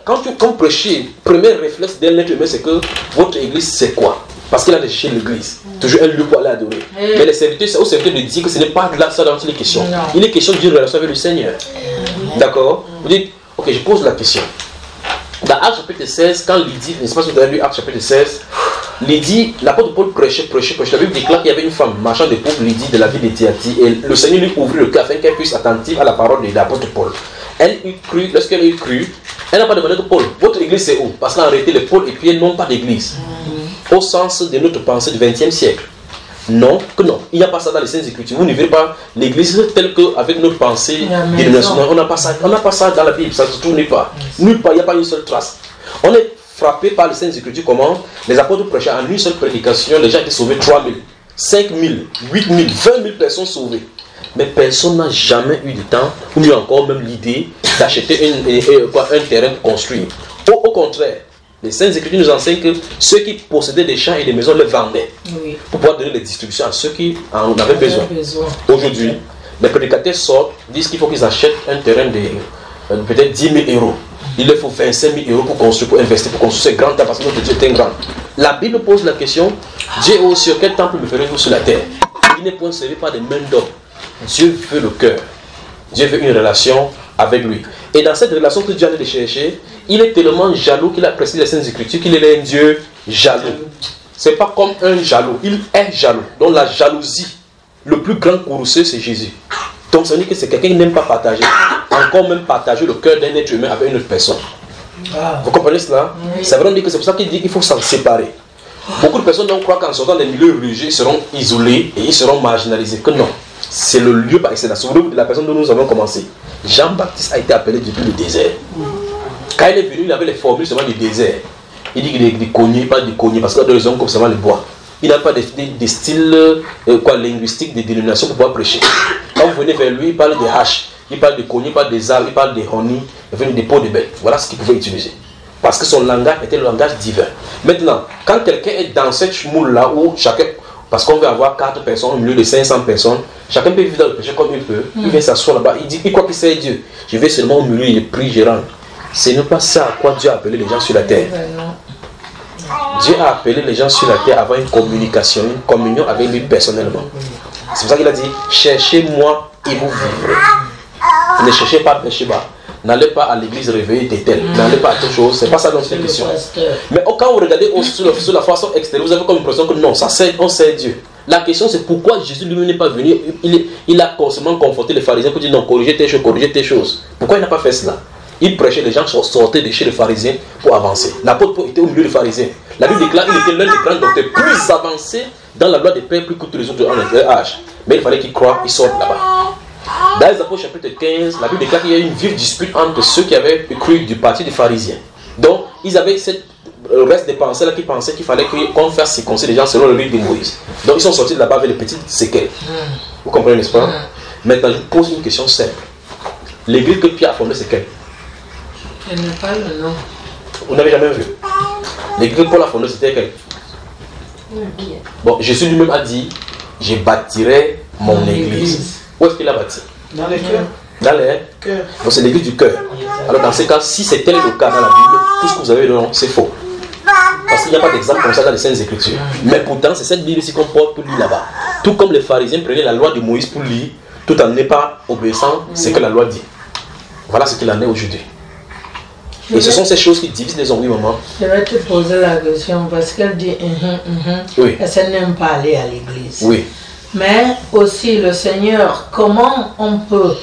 quand prêchez, le premier réflexe d'un être humain, c'est que votre église, c'est quoi? Parce qu'il a cherché l'église. Toujours un lieu pour aller adorer. Mais les serviteurs, c'est aux serviteurs de dire que ce n'est pas là ça dans les questions. Non. Il est question d'une relation avec le Seigneur. D'accord? Vous dites, ok, je pose la question. Dans Actes chapitre 16, quand Lydie, n'est-ce pas si vous avez lu Actes chapitre 16, Lydie, l'apôtre Paul prêchait. La Bible déclare qu'il y avait une femme marchand de pauvres, Lydie, de la ville de Thyatire, et le Seigneur lui ouvrit le cœur afin qu'elle puisse être attentive à la parole de l'apôtre Paul. Elle eut cru, lorsqu'elle eut cru, elle n'a pas demandé que Paul, votre église c'est où? Parce qu'en réalité, les Paul et Pierre n'ont pas d'église. Au sens de notre pensée du XXe siècle. Non, que non. Il n'y a pas ça dans les Saintes Écritures. Vous ne verrez pas l'église telle qu'avec notre pensée dénominationnelle. On n'a pas ça. On n'a pas ça dans la Bible. Ça ne se trouve nulle part. Nulle part, il n'y a pas une seule trace. On est frappé par les Saintes Écritures comment les apôtres prêchaient en une seule prédication. Les gens étaient sauvés 3 000, 5 000, 8 000, 20 000 personnes sauvées. Mais personne n'a jamais eu du temps, ou mieux encore même l'idée d'acheter un terrain pour construire. Au contraire, les Saintes Écritures nous enseignent que ceux qui possédaient des champs et des maisons les vendaient pour pouvoir donner les distributions à ceux qui en avaient besoin. Aujourd'hui, les prédicateurs sortent, disent qu'il faut qu'ils achètent un terrain de peut-être 10 000 euros. Il leur faut 25 000 euros pour construire, pour investir, pour construire ce grand temple parce que notre Dieu est un grand. La Bible pose la question, Dieu est sur quel temple me ferez-vous sur la terre? Il n'est point servi par des mains d'hommes. Dieu veut le cœur. Dieu veut une relation avec lui. Et dans cette relation que Dieu allait chercher, il est tellement jaloux qu'il a précisé les Saintes Écritures qu'il est un Dieu jaloux. C'est pas comme un jaloux, il est jaloux. Donc la jalousie, le plus grand courrouceux, c'est Jésus. Donc ça veut dire que c'est quelqu'un qui n'aime pas partager. Encore même partager le cœur d'un être humain avec une autre personne. Vous comprenez cela? Ça veut dire que c'est pour ça qu'il dit qu'il faut s'en séparer. Beaucoup de personnes donc croient qu'en sortant des milieux religieux, ils seront isolés et ils seront marginalisés. Que non. C'est le lieu par excellence. Souvenez-vous de la personne dont nous avons commencé. Jean-Baptiste a été appelé depuis le désert. Quand il est venu, il avait les formules seulement du désert. Il dit qu'il est cogné, pas de cogné, parce que dans les hommes comme seulement le bois. Il n'a pas de style linguistique, de dénomination pour pouvoir prêcher. Quand vous venez vers lui, il parle des haches, il parle de cogné, il parle des arbres, il parle des honey, il parle des peaux de bêtes. Voilà ce qu'il pouvait utiliser. Parce que son langage était le langage divin. Maintenant, quand quelqu'un est dans cette moule-là où chacun, parce qu'on veut avoir 4 personnes au milieu de 500 personnes, chacun peut vivre dans le péché comme il peut. Il vient s'asseoir là-bas, il dit, il croit que c'est Dieu. Je vais seulement au milieu, il prie, je rentre. Ce n'est pas ça à quoi Dieu a appelé les gens sur la terre. Dieu a appelé les gens sur la terre à avoir une communication, une communion avec lui personnellement. C'est pour ça qu'il a dit, cherchez-moi et vous vivrez. Ne cherchez pas Bécheba. N'allez pas à l'église réveillée d'Étel. N'allez pas à toute chose. C'est pas ça dans cette question. Mais quand vous regardez sur la façon extérieure, vous avez comme l'impression que non, on sait Dieu. La question c'est pourquoi Jésus lui-même n'est pas venu. Il a constamment conforté les pharisiens pour dire non, corrigez tes choses. Pourquoi il n'a pas fait cela? Il prêchait, les gens sortaient de chez les pharisiens pour avancer. L'apôtre Paul était au milieu des pharisiens. La Bible déclare qu'il était l'un des grands docteurs plus avancés dans la loi des pères, plus que tous les autres en leur âge. Mais il fallait qu'il croie, il sorte là-bas. Dans les Apôtres chapitre 15, la Bible déclare qu'il y a eu une vive dispute entre ceux qui avaient cru du parti des pharisiens. Donc, ils avaient cette reste des pensées là qui pensaient qu'il fallait qu'on fasse circoncire les gens selon le rite de Moïse. Donc, ils sont sortis de là-bas avec des petites séquelles. Vous comprenez, n'est-ce pas? Maintenant, je vous pose une question simple. L'église que Pierre a fondée, c'est quelle? Je n'ai pas le nom. Vous n'avez jamais vu? L'église que Paul a fondée, c'était quelle? Bon, Jésus lui-même a dit, je bâtirai mon église. Où est-ce qu'il a bâti? Dans les cœurs. Dans les cœurs. Donc c'est l'église du cœur. Alors dans ce cas, si c'est tel le cas dans la Bible, tout ce que vous avez le nom, c'est faux. il n'y a pas d'exemple comme ça dans les Saintes Écritures. Mais pourtant, c'est cette Bible ici qu'on porte pour lire là-bas. Tout comme les pharisiens prenaient la loi de Moïse pour lire, tout en n'est pas obéissant ce que la loi dit. Voilà ce qu'il en est aujourd'hui. Et ce sont ces choses qui divisent les hommes, oui, maman. Je vais te poser la question parce qu'elle dit oui. Elle n'aime pas aller à l'église. Oui. Mais aussi le Seigneur, comment on peut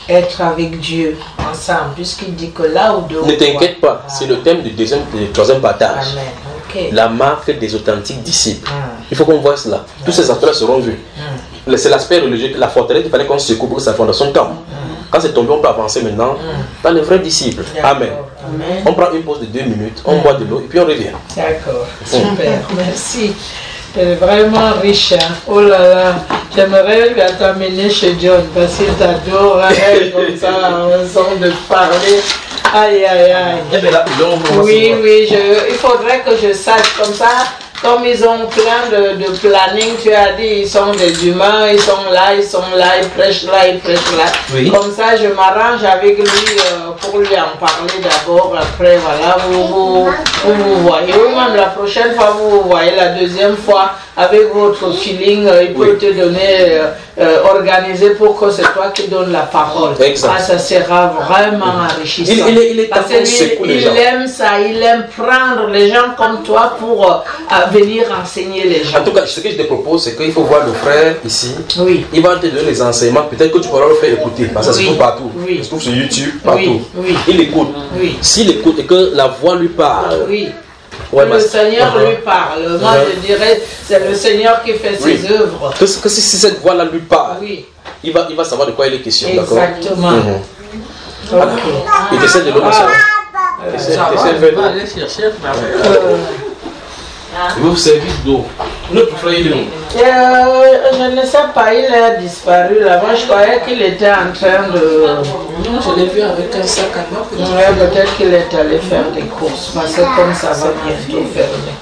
être avec Dieu ensemble, puisqu'il dit que là où deux. Ne t'inquiète pas, c'est le thème du troisième partage. Amen. Okay. La marque des authentiques disciples. Il faut qu'on voie cela. Tous ces aspects seront vus. C'est l'aspect religieux, la forteresse, il fallait qu'on se couvre sa fondation camp. Quand c'est tombé, on peut avancer maintenant dans les vrais disciples. Amen. Amen. On prend une pause de 2 minutes, on boit de l'eau et puis on revient. D'accord, super, merci. C'est vraiment riche. Hein? Oh là là, j'aimerais t'amener chez John parce qu'il t'adore comme ça, en façon de parler. Aïe, aïe, aïe. Oui, oui, il faudrait que je sache comme ça. Comme ils ont plein de planning, tu as dit, ils sont des humains, ils sont là, ils prêchent là, ils prêchent là. Oui. Comme ça, je m'arrange avec lui pour lui en parler d'abord. Après, voilà, vous voyez. Ou même la prochaine fois, vous voyez, la deuxième fois, avec votre feeling, il peut te donner, organiser pour que c'est toi qui donnes la parole. Ah, ça sera vraiment enrichissant. Il est parce qu'il aime ça, il aime prendre les gens comme toi pour venir enseigner les gens. En tout cas, ce que je te propose, c'est qu'il faut voir le frère ici. Oui. Il va te donner les enseignements. Peut-être que tu pourras le faire écouter. Parce que ça se trouve partout. Oui. Ça se trouve sur YouTube, partout. Oui. Oui. Il écoute. Oui. S'il écoute et que la voix lui parle. Oui. Ouais, le Seigneur lui parle. Moi, je dirais, c'est le Seigneur qui fait ses œuvres. Que si cette voix-là lui parle, il va savoir de quoi il est question. Exactement. Voilà. Il essaie de l'eau. Il va vous servir d'eau. Notre frère, il est où? Je ne sais pas, il a disparu là-bas. Je croyais qu'il était en train de. Je l'ai vu avec un sac à main. Peut-être qu'il est allé faire des courses parce que comme ça va bientôt fermer.